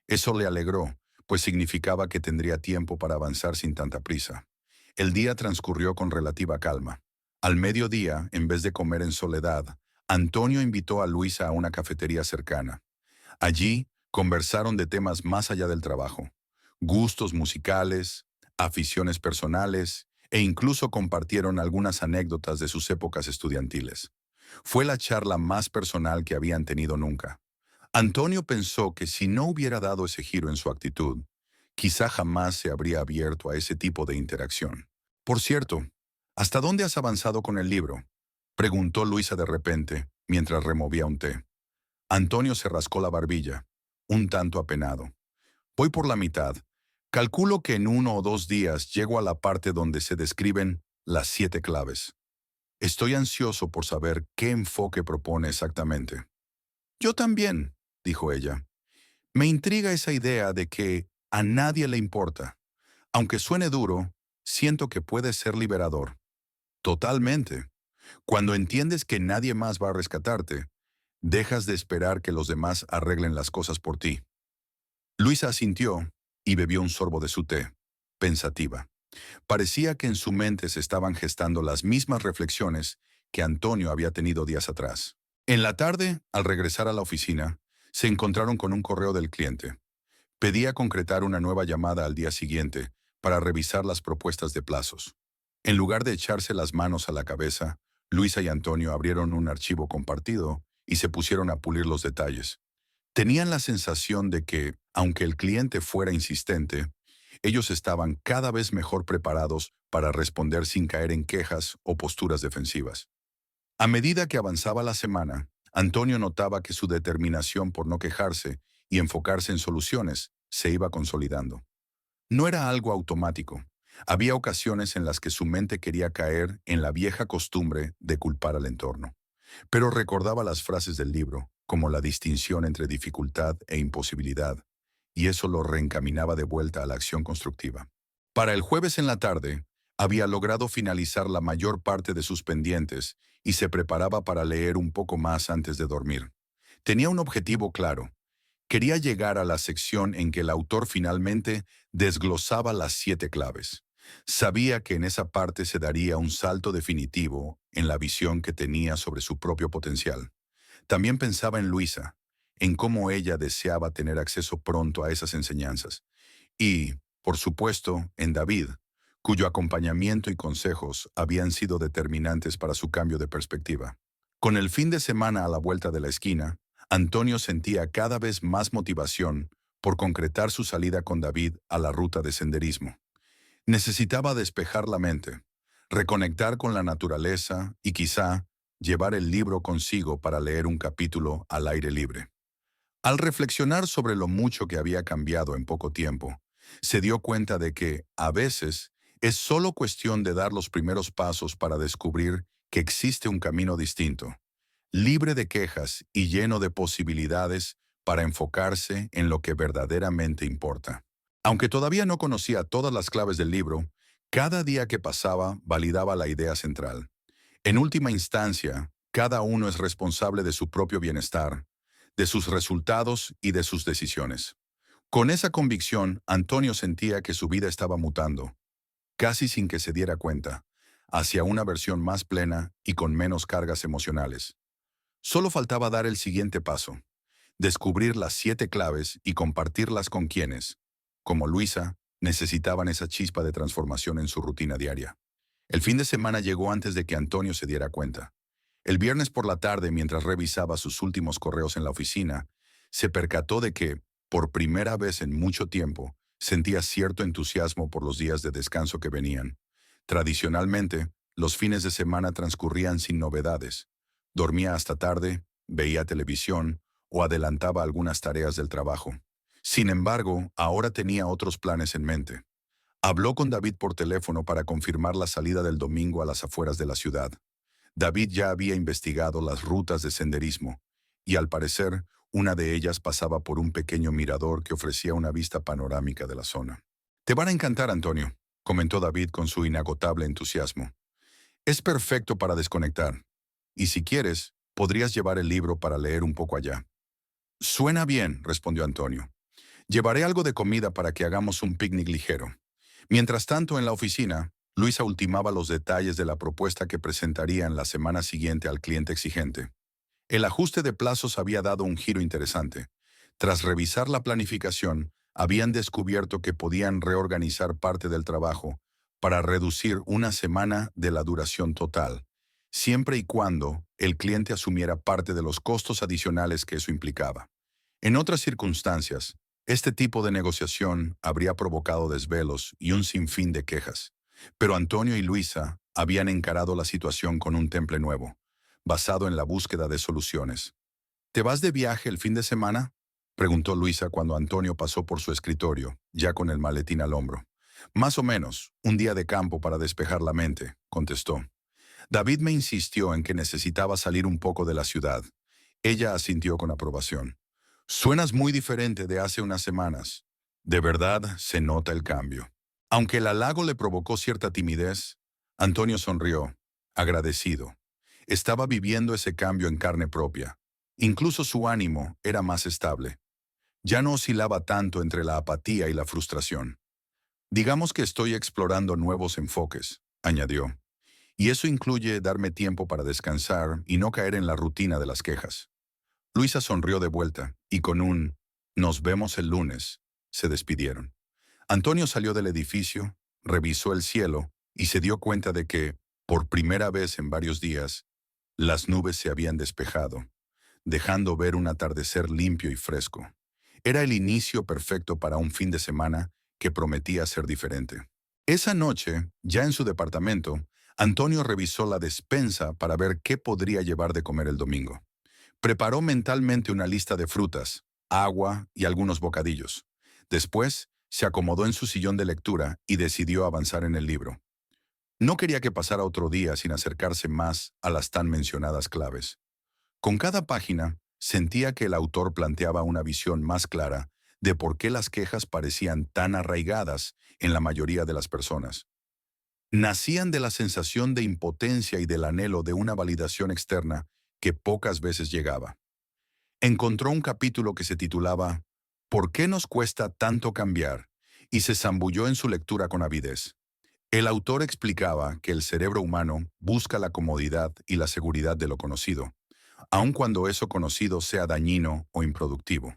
Eso le alegró, pues significaba que tendría tiempo para avanzar sin tanta prisa. El día transcurrió con relativa calma. Al mediodía, en vez de comer en soledad, Antonio invitó a Luisa a una cafetería cercana. Allí, conversaron de temas más allá del trabajo: gustos musicales, aficiones personales, e incluso compartieron algunas anécdotas de sus épocas estudiantiles. Fue la charla más personal que habían tenido nunca. Antonio pensó que si no hubiera dado ese giro en su actitud, quizá jamás se habría abierto a ese tipo de interacción. Por cierto, ¿hasta dónde has avanzado con el libro?, preguntó Luisa de repente, mientras removía un té. Antonio se rascó la barbilla, un tanto apenado. Voy por la mitad. Calculo que en 1 o 2 días llego a la parte donde se describen las 7 claves. Estoy ansioso por saber qué enfoque propone exactamente. Yo también, dijo ella. Me intriga esa idea de que a nadie le importa. Aunque suene duro, siento que puede ser liberador. Totalmente. Cuando entiendes que nadie más va a rescatarte, dejas de esperar que los demás arreglen las cosas por ti. Luisa asintió y bebió un sorbo de su té, pensativa. Parecía que en su mente se estaban gestando las mismas reflexiones que Antonio había tenido días atrás. En la tarde, al regresar a la oficina, se encontraron con un correo del cliente. Pedía concretar una nueva llamada al día siguiente para revisar las propuestas de plazos. En lugar de echarse las manos a la cabeza, Luisa y Antonio abrieron un archivo compartido y se pusieron a pulir los detalles. Tenían la sensación de que, aunque el cliente fuera insistente, ellos estaban cada vez mejor preparados para responder sin caer en quejas o posturas defensivas. A medida que avanzaba la semana, Antonio notaba que su determinación por no quejarse y enfocarse en soluciones se iba consolidando. No era algo automático. Había ocasiones en las que su mente quería caer en la vieja costumbre de culpar al entorno. Pero recordaba las frases del libro, como la distinción entre dificultad e imposibilidad, y eso lo reencaminaba de vuelta a la acción constructiva. Para el jueves en la tarde, había logrado finalizar la mayor parte de sus pendientes y se preparaba para leer un poco más antes de dormir. Tenía un objetivo claro. Quería llegar a la sección en que el autor finalmente desglosaba las 7 claves. Sabía que en esa parte se daría un salto definitivo en la visión que tenía sobre su propio potencial. También pensaba en Luisa, en cómo ella deseaba tener acceso pronto a esas enseñanzas. Y, por supuesto, en David, cuyo acompañamiento y consejos habían sido determinantes para su cambio de perspectiva. Con el fin de semana a la vuelta de la esquina, Antonio sentía cada vez más motivación por concretar su salida con David a la ruta de senderismo. Necesitaba despejar la mente, reconectar con la naturaleza y quizá llevar el libro consigo para leer un capítulo al aire libre. Al reflexionar sobre lo mucho que había cambiado en poco tiempo, se dio cuenta de que, a veces, es solo cuestión de dar los primeros pasos para descubrir que existe un camino distinto, libre de quejas y lleno de posibilidades para enfocarse en lo que verdaderamente importa. Aunque todavía no conocía todas las claves del libro, cada día que pasaba validaba la idea central. En última instancia, cada uno es responsable de su propio bienestar, de sus resultados y de sus decisiones. Con esa convicción, Antonio sentía que su vida estaba mutando, casi sin que se diera cuenta, hacia una versión más plena y con menos cargas emocionales. Solo faltaba dar el siguiente paso, descubrir las 7 claves y compartirlas con quienes, como Luisa, necesitaban esa chispa de transformación en su rutina diaria. El fin de semana llegó antes de que Antonio se diera cuenta. El viernes por la tarde, mientras revisaba sus últimos correos en la oficina, se percató de que, por primera vez en mucho tiempo, sentía cierto entusiasmo por los días de descanso que venían. Tradicionalmente, los fines de semana transcurrían sin novedades. Dormía hasta tarde, veía televisión o adelantaba algunas tareas del trabajo. Sin embargo, ahora tenía otros planes en mente. Habló con David por teléfono para confirmar la salida del domingo a las afueras de la ciudad. David ya había investigado las rutas de senderismo, y al parecer, una de ellas pasaba por un pequeño mirador que ofrecía una vista panorámica de la zona. «Te van a encantar, Antonio», comentó David con su inagotable entusiasmo. «Es perfecto para desconectar. Y si quieres, podrías llevar el libro para leer un poco allá». «Suena bien», respondió Antonio. «Llevaré algo de comida para que hagamos un picnic ligero». Mientras tanto, en la oficina, Luisa ultimaba los detalles de la propuesta que presentarían la semana siguiente al cliente exigente. El ajuste de plazos había dado un giro interesante. Tras revisar la planificación, habían descubierto que podían reorganizar parte del trabajo para reducir una semana de la duración total, siempre y cuando el cliente asumiera parte de los costos adicionales que eso implicaba. En otras circunstancias, este tipo de negociación habría provocado desvelos y un sinfín de quejas. Pero Antonio y Luisa habían encarado la situación con un temple nuevo, basado en la búsqueda de soluciones. ¿Te vas de viaje el fin de semana?, preguntó Luisa cuando Antonio pasó por su escritorio, ya con el maletín al hombro. Más o menos, un día de campo para despejar la mente, contestó. David me insistió en que necesitaba salir un poco de la ciudad. Ella asintió con aprobación. Suenas muy diferente de hace unas semanas. De verdad se nota el cambio. Aunque el halago le provocó cierta timidez, Antonio sonrió, agradecido. Estaba viviendo ese cambio en carne propia. Incluso su ánimo era más estable. Ya no oscilaba tanto entre la apatía y la frustración. Digamos que estoy explorando nuevos enfoques, añadió. Y eso incluye darme tiempo para descansar y no caer en la rutina de las quejas. Luisa sonrió de vuelta y con un «Nos vemos el lunes» se despidieron. Antonio salió del edificio, revisó el cielo y se dio cuenta de que, por primera vez en varios días, las nubes se habían despejado, dejando ver un atardecer limpio y fresco. Era el inicio perfecto para un fin de semana que prometía ser diferente. Esa noche, ya en su departamento, Antonio revisó la despensa para ver qué podría llevar de comer el domingo. Preparó mentalmente una lista de frutas, agua y algunos bocadillos. Después, se acomodó en su sillón de lectura y decidió avanzar en el libro. No quería que pasara otro día sin acercarse más a las tan mencionadas claves. Con cada página, sentía que el autor planteaba una visión más clara de por qué las quejas parecían tan arraigadas en la mayoría de las personas. Nacían de la sensación de impotencia y del anhelo de una validación externa que pocas veces llegaba. Encontró un capítulo que se titulaba ¿Por qué nos cuesta tanto cambiar?, y se zambulló en su lectura con avidez. El autor explicaba que el cerebro humano busca la comodidad y la seguridad de lo conocido, aun cuando eso conocido sea dañino o improductivo.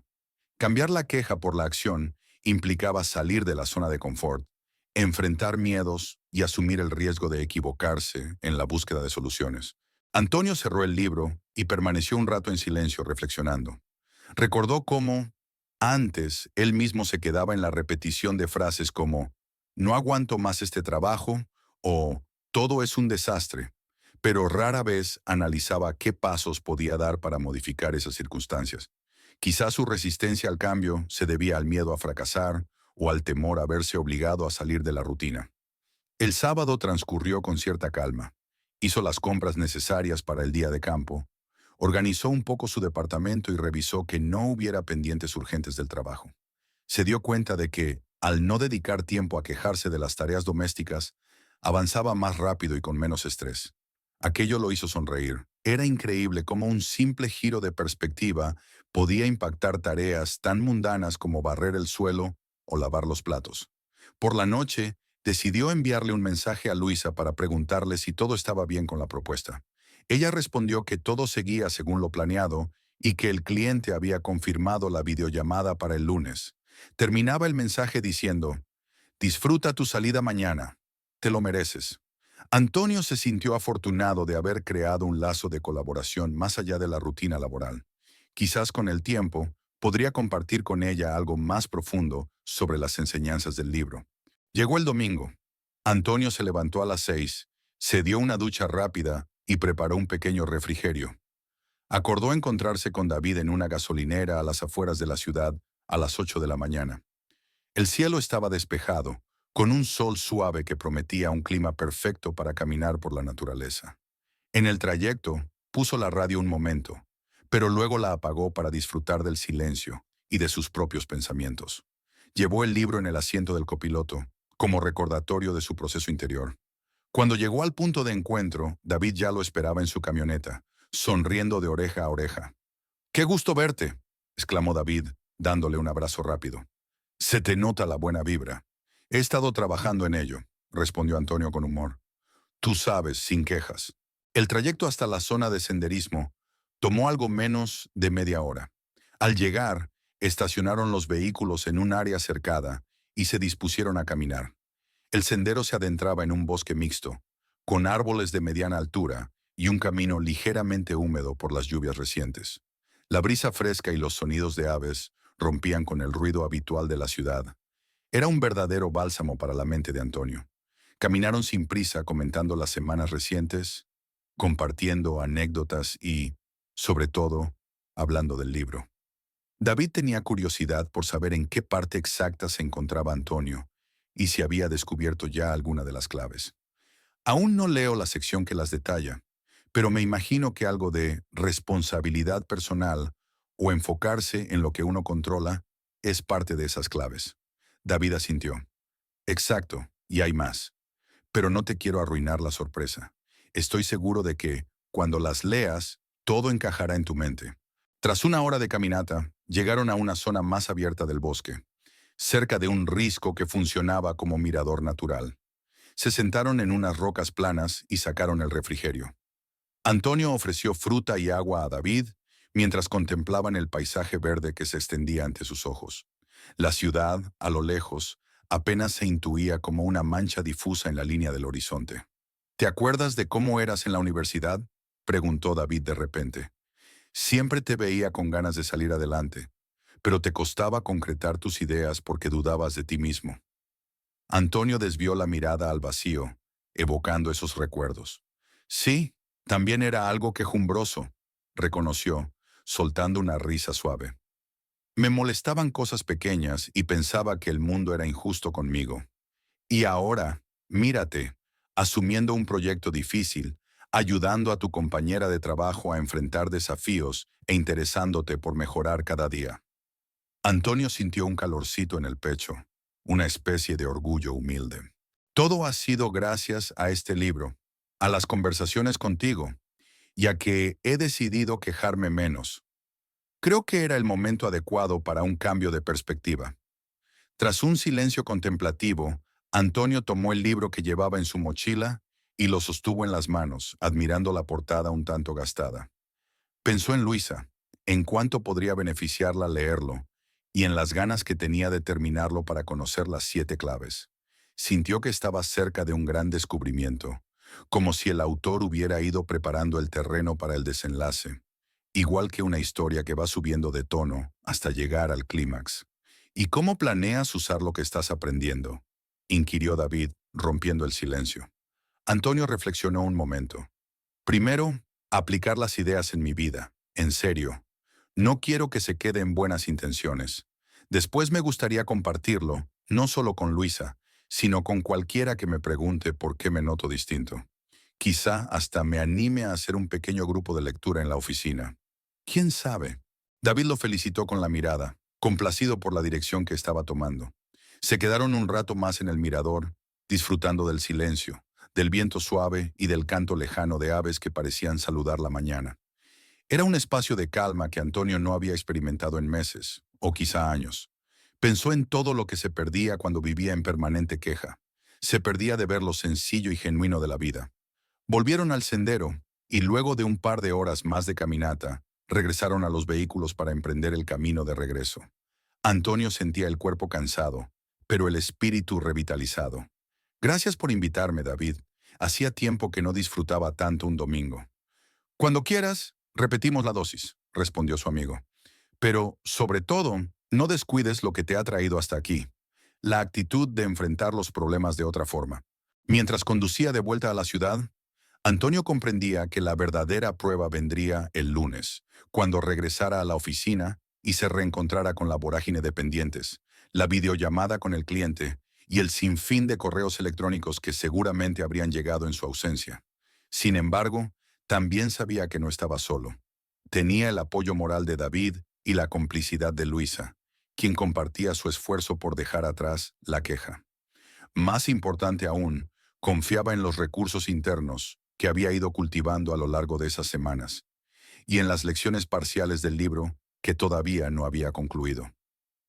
Cambiar la queja por la acción implicaba salir de la zona de confort, enfrentar miedos y asumir el riesgo de equivocarse en la búsqueda de soluciones. Antonio cerró el libro y permaneció un rato en silencio reflexionando. Recordó cómo, antes, él mismo se quedaba en la repetición de frases como «No aguanto más este trabajo» o «Todo es un desastre», pero rara vez analizaba qué pasos podía dar para modificar esas circunstancias. Quizás su resistencia al cambio se debía al miedo a fracasar o al temor a verse obligado a salir de la rutina. El sábado transcurrió con cierta calma. Hizo las compras necesarias para el día de campo, organizó un poco su departamento y revisó que no hubiera pendientes urgentes del trabajo. Se dio cuenta de que, al no dedicar tiempo a quejarse de las tareas domésticas, avanzaba más rápido y con menos estrés. Aquello lo hizo sonreír. Era increíble cómo un simple giro de perspectiva podía impactar tareas tan mundanas como barrer el suelo o lavar los platos. Por la noche, decidió enviarle un mensaje a Luisa para preguntarle si todo estaba bien con la propuesta. Ella respondió que todo seguía según lo planeado y que el cliente había confirmado la videollamada para el lunes. Terminaba el mensaje diciendo, «Disfruta tu salida mañana. Te lo mereces». Antonio se sintió afortunado de haber creado un lazo de colaboración más allá de la rutina laboral. Quizás con el tiempo podría compartir con ella algo más profundo sobre las enseñanzas del libro. Llegó el domingo. Antonio se levantó a las 6, se dio una ducha rápida y preparó un pequeño refrigerio. Acordó encontrarse con David en una gasolinera a las afueras de la ciudad a las 8 de la mañana. El cielo estaba despejado, con un sol suave que prometía un clima perfecto para caminar por la naturaleza. En el trayecto, puso la radio un momento, pero luego la apagó para disfrutar del silencio y de sus propios pensamientos. Llevó el libro en el asiento del copiloto, como recordatorio de su proceso interior. Cuando llegó al punto de encuentro, David ya lo esperaba en su camioneta, sonriendo de oreja a oreja. «¡Qué gusto verte!», exclamó David, dándole un abrazo rápido. «Se te nota la buena vibra». «He estado trabajando en ello», respondió Antonio con humor. «Tú sabes, sin quejas». El trayecto hasta la zona de senderismo tomó algo menos de media hora. Al llegar, estacionaron los vehículos en un área cercada y se dispusieron a caminar. El sendero se adentraba en un bosque mixto, con árboles de mediana altura y un camino ligeramente húmedo por las lluvias recientes. La brisa fresca y los sonidos de aves rompían con el ruido habitual de la ciudad. Era un verdadero bálsamo para la mente de Antonio. Caminaron sin prisa comentando las semanas recientes, compartiendo anécdotas y, sobre todo, hablando del libro. David tenía curiosidad por saber en qué parte exacta se encontraba Antonio y si había descubierto ya alguna de las claves. Aún no leo la sección que las detalla, pero me imagino que algo de responsabilidad personal o enfocarse en lo que uno controla es parte de esas claves. David asintió. Exacto, y hay más. Pero no te quiero arruinar la sorpresa. Estoy seguro de que, cuando las leas, todo encajará en tu mente. Tras una hora de caminata, llegaron a una zona más abierta del bosque, cerca de un risco que funcionaba como mirador natural. Se sentaron en unas rocas planas y sacaron el refrigerio. Antonio ofreció fruta y agua a David mientras contemplaban el paisaje verde que se extendía ante sus ojos. La ciudad, a lo lejos, apenas se intuía como una mancha difusa en la línea del horizonte. ¿Te acuerdas de cómo eras en la universidad?, preguntó David de repente. Siempre te veía con ganas de salir adelante, pero te costaba concretar tus ideas porque dudabas de ti mismo. Antonio desvió la mirada al vacío, evocando esos recuerdos. Sí, también era algo quejumbroso, reconoció, soltando una risa suave. Me molestaban cosas pequeñas y pensaba que el mundo era injusto conmigo. Y ahora, mírate, asumiendo un proyecto difícil, ayudando a tu compañera de trabajo a enfrentar desafíos e interesándote por mejorar cada día. Antonio sintió un calorcito en el pecho, una especie de orgullo humilde. Todo ha sido gracias a este libro, a las conversaciones contigo, y a que he decidido quejarme menos. Creo que era el momento adecuado para un cambio de perspectiva. Tras un silencio contemplativo, Antonio tomó el libro que llevaba en su mochila y lo sostuvo en las manos, admirando la portada un tanto gastada. Pensó en Luisa, en cuánto podría beneficiarla leerlo, y en las ganas que tenía de terminarlo para conocer las 7 claves. Sintió que estaba cerca de un gran descubrimiento, como si el autor hubiera ido preparando el terreno para el desenlace, igual que una historia que va subiendo de tono hasta llegar al clímax. ¿Y cómo planeas usar lo que estás aprendiendo?, inquirió David, rompiendo el silencio. Antonio reflexionó un momento. Primero, aplicar las ideas en mi vida, en serio. No quiero que se quede en buenas intenciones. Después me gustaría compartirlo, no solo con Luisa, sino con cualquiera que me pregunte por qué me noto distinto. Quizá hasta me anime a hacer un pequeño grupo de lectura en la oficina. ¿Quién sabe? David lo felicitó con la mirada, complacido por la dirección que estaba tomando. Se quedaron un rato más en el mirador, disfrutando del silencio, del viento suave y del canto lejano de aves que parecían saludar la mañana. Era un espacio de calma que Antonio no había experimentado en meses, o quizá años. Pensó en todo lo que se perdía cuando vivía en permanente queja. Se perdía de ver lo sencillo y genuino de la vida. Volvieron al sendero, y luego de un par de horas más de caminata, regresaron a los vehículos para emprender el camino de regreso. Antonio sentía el cuerpo cansado, pero el espíritu revitalizado. Gracias por invitarme, David. Hacía tiempo que no disfrutaba tanto un domingo. Cuando quieras, repetimos la dosis, respondió su amigo. Pero, sobre todo, no descuides lo que te ha traído hasta aquí, la actitud de enfrentar los problemas de otra forma. Mientras conducía de vuelta a la ciudad, Antonio comprendía que la verdadera prueba vendría el lunes, cuando regresara a la oficina y se reencontrara con la vorágine de pendientes, la videollamada con el cliente y el sinfín de correos electrónicos que seguramente habrían llegado en su ausencia. Sin embargo, también sabía que no estaba solo. Tenía el apoyo moral de David y la complicidad de Luisa, quien compartía su esfuerzo por dejar atrás la queja. Más importante aún, confiaba en los recursos internos que había ido cultivando a lo largo de esas semanas, y en las lecciones parciales del libro que todavía no había concluido.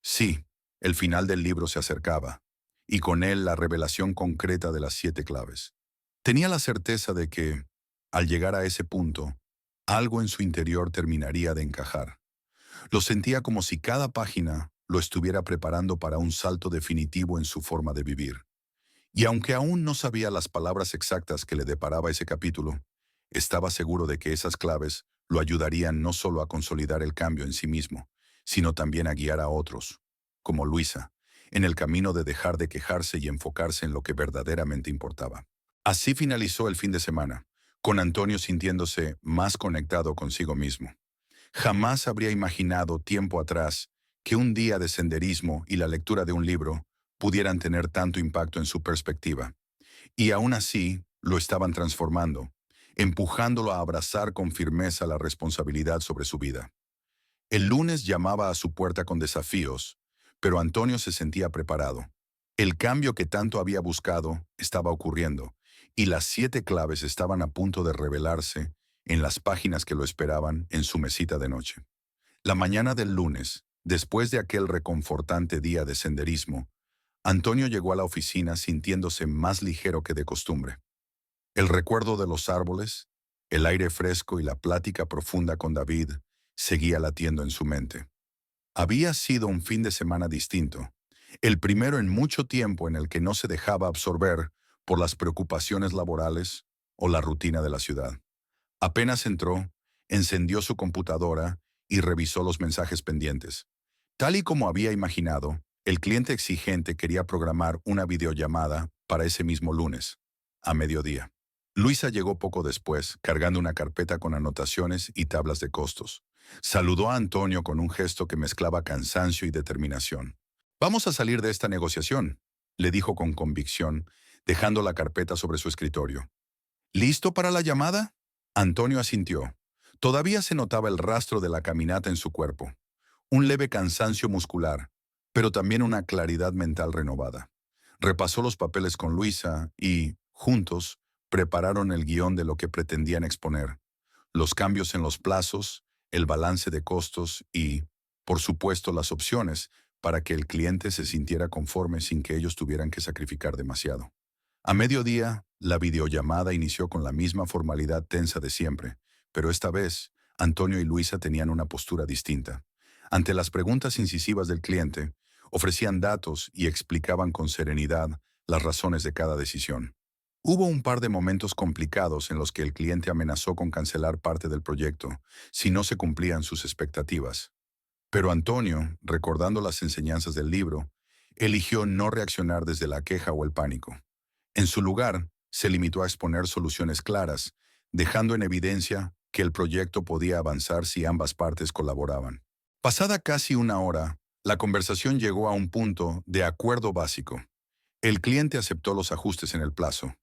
Sí, el final del libro se acercaba, y con él la revelación concreta de las 7 claves. Tenía la certeza de que, al llegar a ese punto, algo en su interior terminaría de encajar. Lo sentía como si cada página lo estuviera preparando para un salto definitivo en su forma de vivir. Y aunque aún no sabía las palabras exactas que le deparaba ese capítulo, Estaba seguro de que esas claves lo ayudarían no solo a consolidar el cambio en sí mismo, sino también a guiar a otros, como Luisa, en el camino de dejar de quejarse y enfocarse en lo que verdaderamente importaba. Así finalizó el fin de semana, con Antonio sintiéndose más conectado consigo mismo. Jamás habría imaginado tiempo atrás que un día de senderismo y la lectura de un libro pudieran tener tanto impacto en su perspectiva. Y aún así, lo estaban transformando, empujándolo a abrazar con firmeza la responsabilidad sobre su vida. El lunes llamaba a su puerta con desafíos, pero Antonio se sentía preparado. El cambio que tanto había buscado estaba ocurriendo, y las 7 claves estaban a punto de revelarse en las páginas que lo esperaban en su mesita de noche. La mañana del lunes, después de aquel reconfortante día de senderismo, Antonio llegó a la oficina sintiéndose más ligero que de costumbre. El recuerdo de los árboles, el aire fresco y la plática profunda con David seguía latiendo en su mente. Había sido un fin de semana distinto, el primero en mucho tiempo en el que no se dejaba absorber por las preocupaciones laborales o la rutina de la ciudad. Apenas entró, encendió su computadora y revisó los mensajes pendientes. Tal y como había imaginado, el cliente exigente quería programar una videollamada para ese mismo lunes, a mediodía. Luisa llegó poco después, cargando una carpeta con anotaciones y tablas de costos. Saludó a Antonio con un gesto que mezclaba cansancio y determinación. «Vamos a salir de esta negociación», le dijo con convicción, dejando la carpeta sobre su escritorio. «¿Listo para la llamada?» Antonio asintió. Todavía se notaba el rastro de la caminata en su cuerpo, un leve cansancio muscular, pero también una claridad mental renovada. Repasó los papeles con Luisa y, juntos, prepararon el guión de lo que pretendían exponer, los cambios en los plazos, el balance de costos y, por supuesto, las opciones para que el cliente se sintiera conforme sin que ellos tuvieran que sacrificar demasiado. A mediodía, la videollamada inició con la misma formalidad tensa de siempre, pero esta vez, Antonio y Luisa tenían una postura distinta. Ante las preguntas incisivas del cliente, ofrecían datos y explicaban con serenidad las razones de cada decisión. Hubo un par de momentos complicados en los que el cliente amenazó con cancelar parte del proyecto si no se cumplían sus expectativas. Pero Antonio, recordando las enseñanzas del libro, eligió no reaccionar desde la queja o el pánico. En su lugar, se limitó a exponer soluciones claras, dejando en evidencia que el proyecto podía avanzar si ambas partes colaboraban. Pasada casi una hora, la conversación llegó a un punto de acuerdo básico. El cliente aceptó los ajustes en el plazo,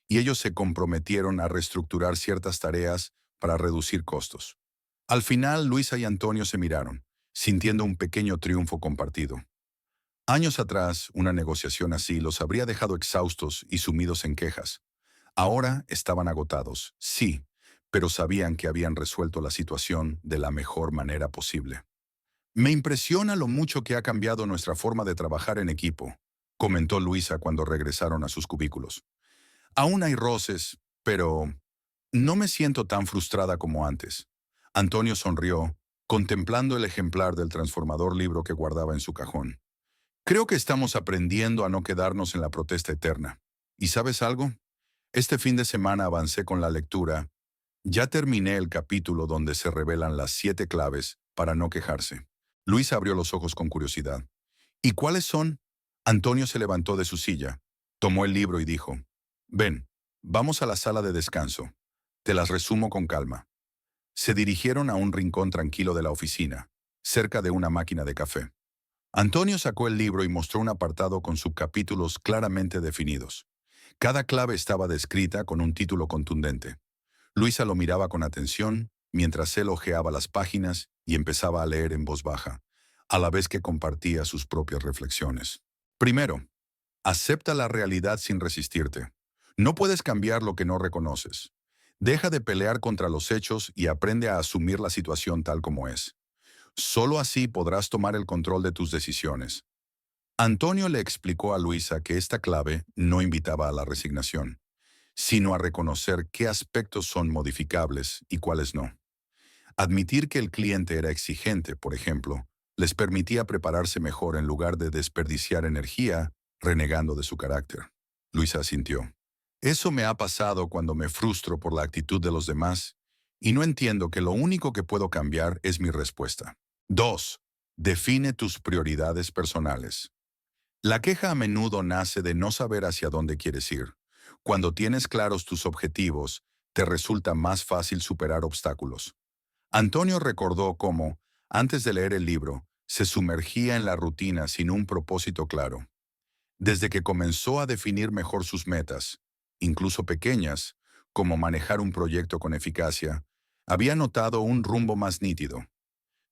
y ellos se comprometieron a reestructurar ciertas tareas para reducir costos. Al final, Luisa y Antonio se miraron, sintiendo un pequeño triunfo compartido. Años atrás, una negociación así los habría dejado exhaustos y sumidos en quejas. Ahora estaban agotados, sí, pero sabían que habían resuelto la situación de la mejor manera posible. «Me impresiona lo mucho que ha cambiado nuestra forma de trabajar en equipo», comentó Luisa cuando regresaron a sus cubículos. «Aún hay roces, pero no me siento tan frustrada como antes». Antonio sonrió, contemplando el ejemplar del transformador libro que guardaba en su cajón. «Creo que estamos aprendiendo a no quedarnos en la protesta eterna. ¿Y sabes algo? Este fin de semana avancé con la lectura. Ya terminé el capítulo donde se revelan las 7 claves para no quejarse». Luisa abrió los ojos con curiosidad. «¿Y cuáles son?» Antonio se levantó de su silla, tomó el libro y dijo, «Ven, vamos a la sala de descanso. Te las resumo con calma». Se dirigieron a un rincón tranquilo de la oficina, cerca de una máquina de café. Antonio sacó el libro y mostró un apartado con subcapítulos claramente definidos. Cada clave estaba descrita con un título contundente. Luisa lo miraba con atención, mientras él hojeaba las páginas y empezaba a leer en voz baja, a la vez que compartía sus propias reflexiones. Primero, acepta la realidad sin resistirte. No puedes cambiar lo que no reconoces. Deja de pelear contra los hechos y aprende a asumir la situación tal como es. Solo así podrás tomar el control de tus decisiones. Antonio le explicó a Luisa que esta clave no invitaba a la resignación, sino a reconocer qué aspectos son modificables y cuáles no. Admitir que el cliente era exigente, por ejemplo, les permitía prepararse mejor en lugar de desperdiciar energía renegando de su carácter. Luisa asintió. Eso me ha pasado cuando me frustro por la actitud de los demás y no entiendo que lo único que puedo cambiar es mi respuesta. 2. Define tus prioridades personales. La queja a menudo nace de no saber hacia dónde quieres ir. Cuando tienes claros tus objetivos, te resulta más fácil superar obstáculos. Antonio recordó cómo, antes de leer el libro, se sumergía en la rutina sin un propósito claro. Desde que comenzó a definir mejor sus metas, incluso pequeñas, como manejar un proyecto con eficacia, había notado un rumbo más nítido.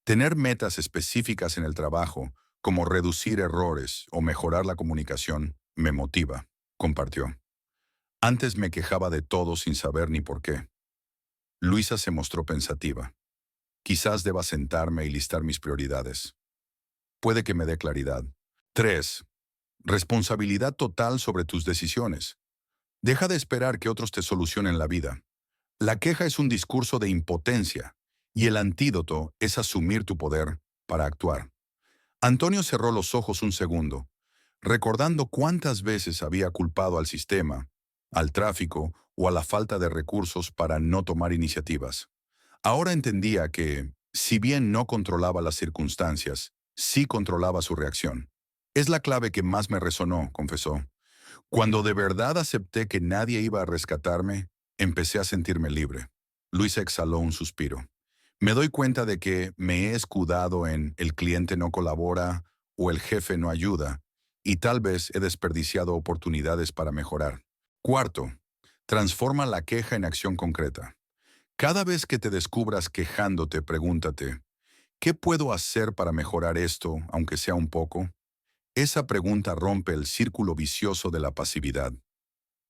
Tener metas específicas en el trabajo, como reducir errores o mejorar la comunicación, me motiva, compartió. Antes me quejaba de todo sin saber ni por qué. Luisa se mostró pensativa. Quizás deba sentarme y listar mis prioridades. Puede que me dé claridad. 3. Responsabilidad total sobre tus decisiones. Deja de esperar que otros te solucionen la vida. La queja es un discurso de impotencia y el antídoto es asumir tu poder para actuar. Antonio cerró los ojos un segundo, recordando cuántas veces había culpado al sistema, al tráfico o a la falta de recursos para no tomar iniciativas. Ahora entendía que, si bien no controlaba las circunstancias, sí controlaba su reacción. Es la clave que más me resonó, confesó. Cuando de verdad acepté que nadie iba a rescatarme, empecé a sentirme libre. Luisa exhaló un suspiro. Me doy cuenta de que me he escudado en el cliente no colabora o el jefe no ayuda, y tal vez he desperdiciado oportunidades para mejorar. 4. Transforma la queja en acción concreta. Cada vez que te descubras quejándote, pregúntate, ¿qué puedo hacer para mejorar esto, aunque sea un poco? Esa pregunta rompe el círculo vicioso de la pasividad.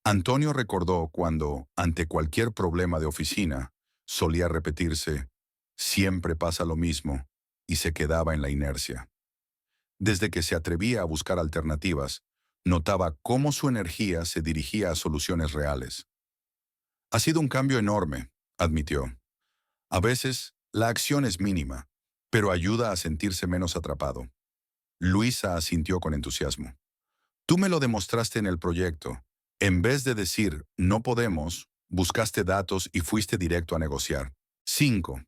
Antonio recordó cuando, ante cualquier problema de oficina, solía repetirse, siempre pasa lo mismo, y se quedaba en la inercia. Desde que se atrevía a buscar alternativas, notaba cómo su energía se dirigía a soluciones reales. Ha sido un cambio enorme, admitió. A veces, la acción es mínima, pero ayuda a sentirse menos atrapado. Luisa asintió con entusiasmo. Tú me lo demostraste en el proyecto. En vez de decir, no podemos, buscaste datos y fuiste directo a negociar. 5.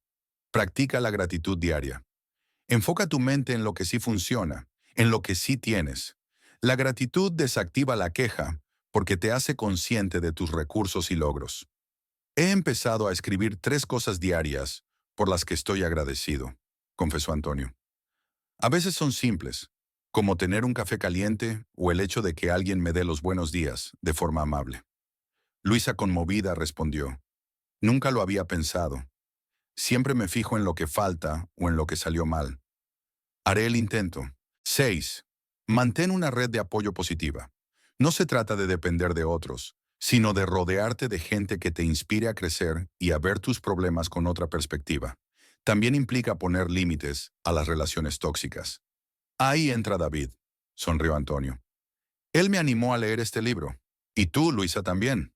Practica la gratitud diaria. Enfoca tu mente en lo que sí funciona, en lo que sí tienes. La gratitud desactiva la queja porque te hace consciente de tus recursos y logros. He empezado a escribir 3 cosas diarias por las que estoy agradecido, confesó Antonio. A veces son simples, como tener un café caliente o el hecho de que alguien me dé los buenos días de forma amable. Luisa, conmovida, respondió, nunca lo había pensado. Siempre me fijo en lo que falta o en lo que salió mal. Haré el intento. 6. Mantén una red de apoyo positiva. No se trata de depender de otros, sino de rodearte de gente que te inspire a crecer y a ver tus problemas con otra perspectiva. También implica poner límites a las relaciones tóxicas. Ahí entra David, sonrió Antonio. Él me animó a leer este libro. Y tú, Luisa, también.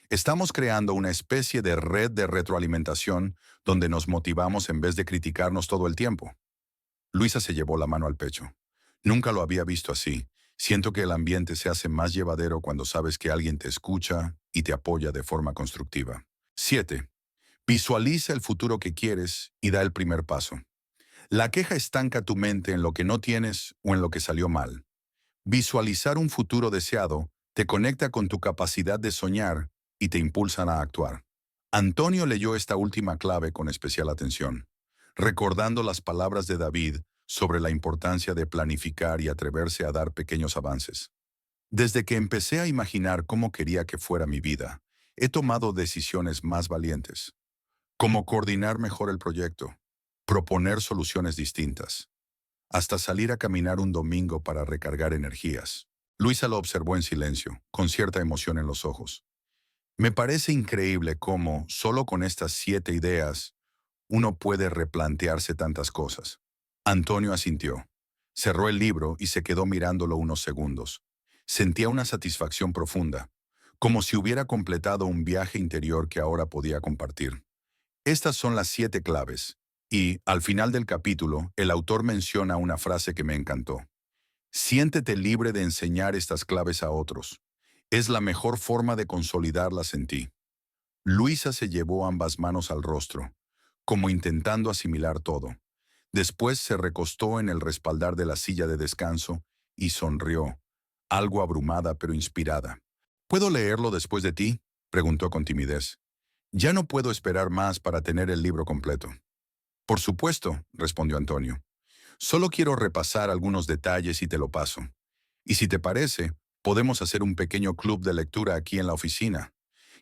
Estamos creando una especie de red de retroalimentación donde nos motivamos en vez de criticarnos todo el tiempo. Luisa se llevó la mano al pecho. Nunca lo había visto así. Siento que el ambiente se hace más llevadero cuando sabes que alguien te escucha y te apoya de forma constructiva. 7. Visualiza el futuro que quieres y da el primer paso. La queja estanca tu mente en lo que no tienes o en lo que salió mal. Visualizar un futuro deseado te conecta con tu capacidad de soñar y te impulsan a actuar. Antonio leyó esta última clave con especial atención, recordando las palabras de David sobre la importancia de planificar y atreverse a dar pequeños avances. Desde que empecé a imaginar cómo quería que fuera mi vida, he tomado decisiones más valientes, como coordinar mejor el proyecto, proponer soluciones distintas, hasta salir a caminar un domingo para recargar energías. Luisa lo observó en silencio, con cierta emoción en los ojos. Me parece increíble cómo, solo con estas 7 ideas, uno puede replantearse tantas cosas. Antonio asintió. Cerró el libro y se quedó mirándolo unos segundos. Sentía una satisfacción profunda, como si hubiera completado un viaje interior que ahora podía compartir. Estas son las 7 claves, y, al final del capítulo, el autor menciona una frase que me encantó. Siéntete libre de enseñar estas claves a otros. Es la mejor forma de consolidarlas en ti. Luisa se llevó ambas manos al rostro, como intentando asimilar todo. Después se recostó en el respaldar de la silla de descanso y sonrió, algo abrumada pero inspirada. ¿Puedo leerlo después de ti?, preguntó con timidez. Ya no puedo esperar más para tener el libro completo. Por supuesto, respondió Antonio. Solo quiero repasar algunos detalles y te lo paso. Y si te parece, podemos hacer un pequeño club de lectura aquí en la oficina.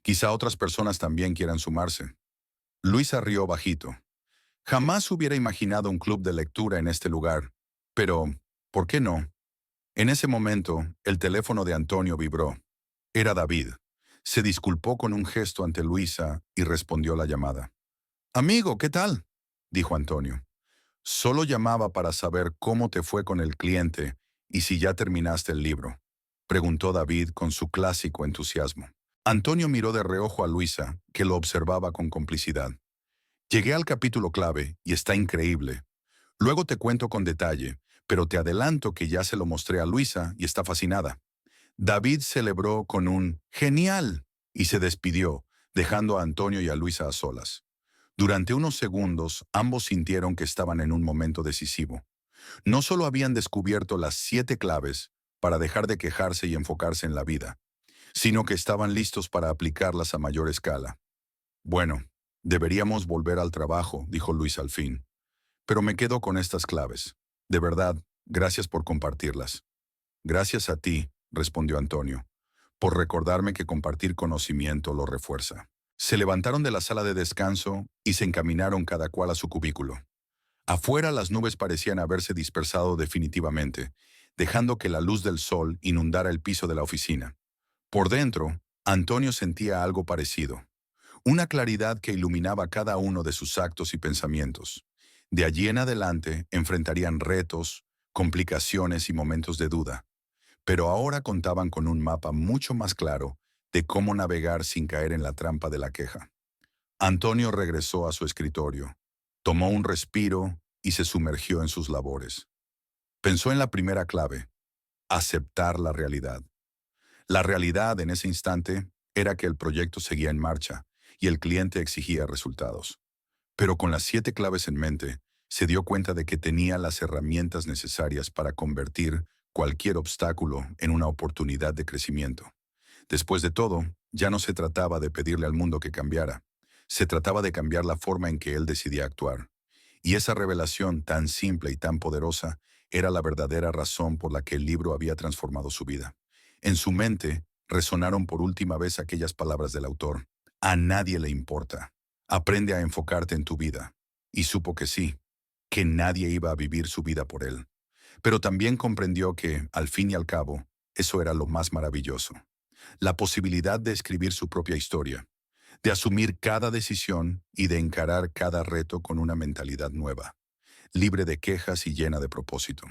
Quizá otras personas también quieran sumarse. Luisa rió bajito. Jamás hubiera imaginado un club de lectura en este lugar. Pero, ¿por qué no? En ese momento, el teléfono de Antonio vibró. Era David. Se disculpó con un gesto ante Luisa y respondió la llamada. Amigo, ¿qué tal?, dijo Antonio. Solo llamaba para saber cómo te fue con el cliente y si ya terminaste el libro, preguntó David con su clásico entusiasmo. Antonio miró de reojo a Luisa, que lo observaba con complicidad. Llegué al capítulo clave y está increíble. Luego te cuento con detalle, pero te adelanto que ya se lo mostré a Luisa y está fascinada. David celebró con un «genial» y se despidió, dejando a Antonio y a Luisa a solas. Durante unos segundos, ambos sintieron que estaban en un momento decisivo. No solo habían descubierto las 7 claves para dejar de quejarse y enfocarse en la vida, sino que estaban listos para aplicarlas a mayor escala. Bueno, deberíamos volver al trabajo, dijo Luis al fin. Pero me quedo con estas claves. De verdad, gracias por compartirlas. Gracias a ti, respondió Antonio, por recordarme que compartir conocimiento lo refuerza. Se levantaron de la sala de descanso y se encaminaron cada cual a su cubículo. Afuera las nubes parecían haberse dispersado definitivamente, dejando que la luz del sol inundara el piso de la oficina. Por dentro, Antonio sentía algo parecido, una claridad que iluminaba cada uno de sus actos y pensamientos. De allí en adelante enfrentarían retos, complicaciones y momentos de duda, pero ahora contaban con un mapa mucho más claro de cómo navegar sin caer en la trampa de la queja. Antonio regresó a su escritorio, tomó un respiro y se sumergió en sus labores. Pensó en la primera clave: aceptar la realidad. La realidad en ese instante era que el proyecto seguía en marcha y el cliente exigía resultados. Pero con las 7 claves en mente, se dio cuenta de que tenía las herramientas necesarias para convertir cualquier obstáculo en una oportunidad de crecimiento. Después de todo, ya no se trataba de pedirle al mundo que cambiara. Se trataba de cambiar la forma en que él decidía actuar. Y esa revelación tan simple y tan poderosa era la verdadera razón por la que el libro había transformado su vida. En su mente resonaron por última vez aquellas palabras del autor: a nadie le importa. Aprende a enfocarte en tu vida. Y supo que sí, que nadie iba a vivir su vida por él. Pero también comprendió que, al fin y al cabo, eso era lo más maravilloso. La posibilidad de escribir su propia historia, de asumir cada decisión y de encarar cada reto con una mentalidad nueva, libre de quejas y llena de propósito.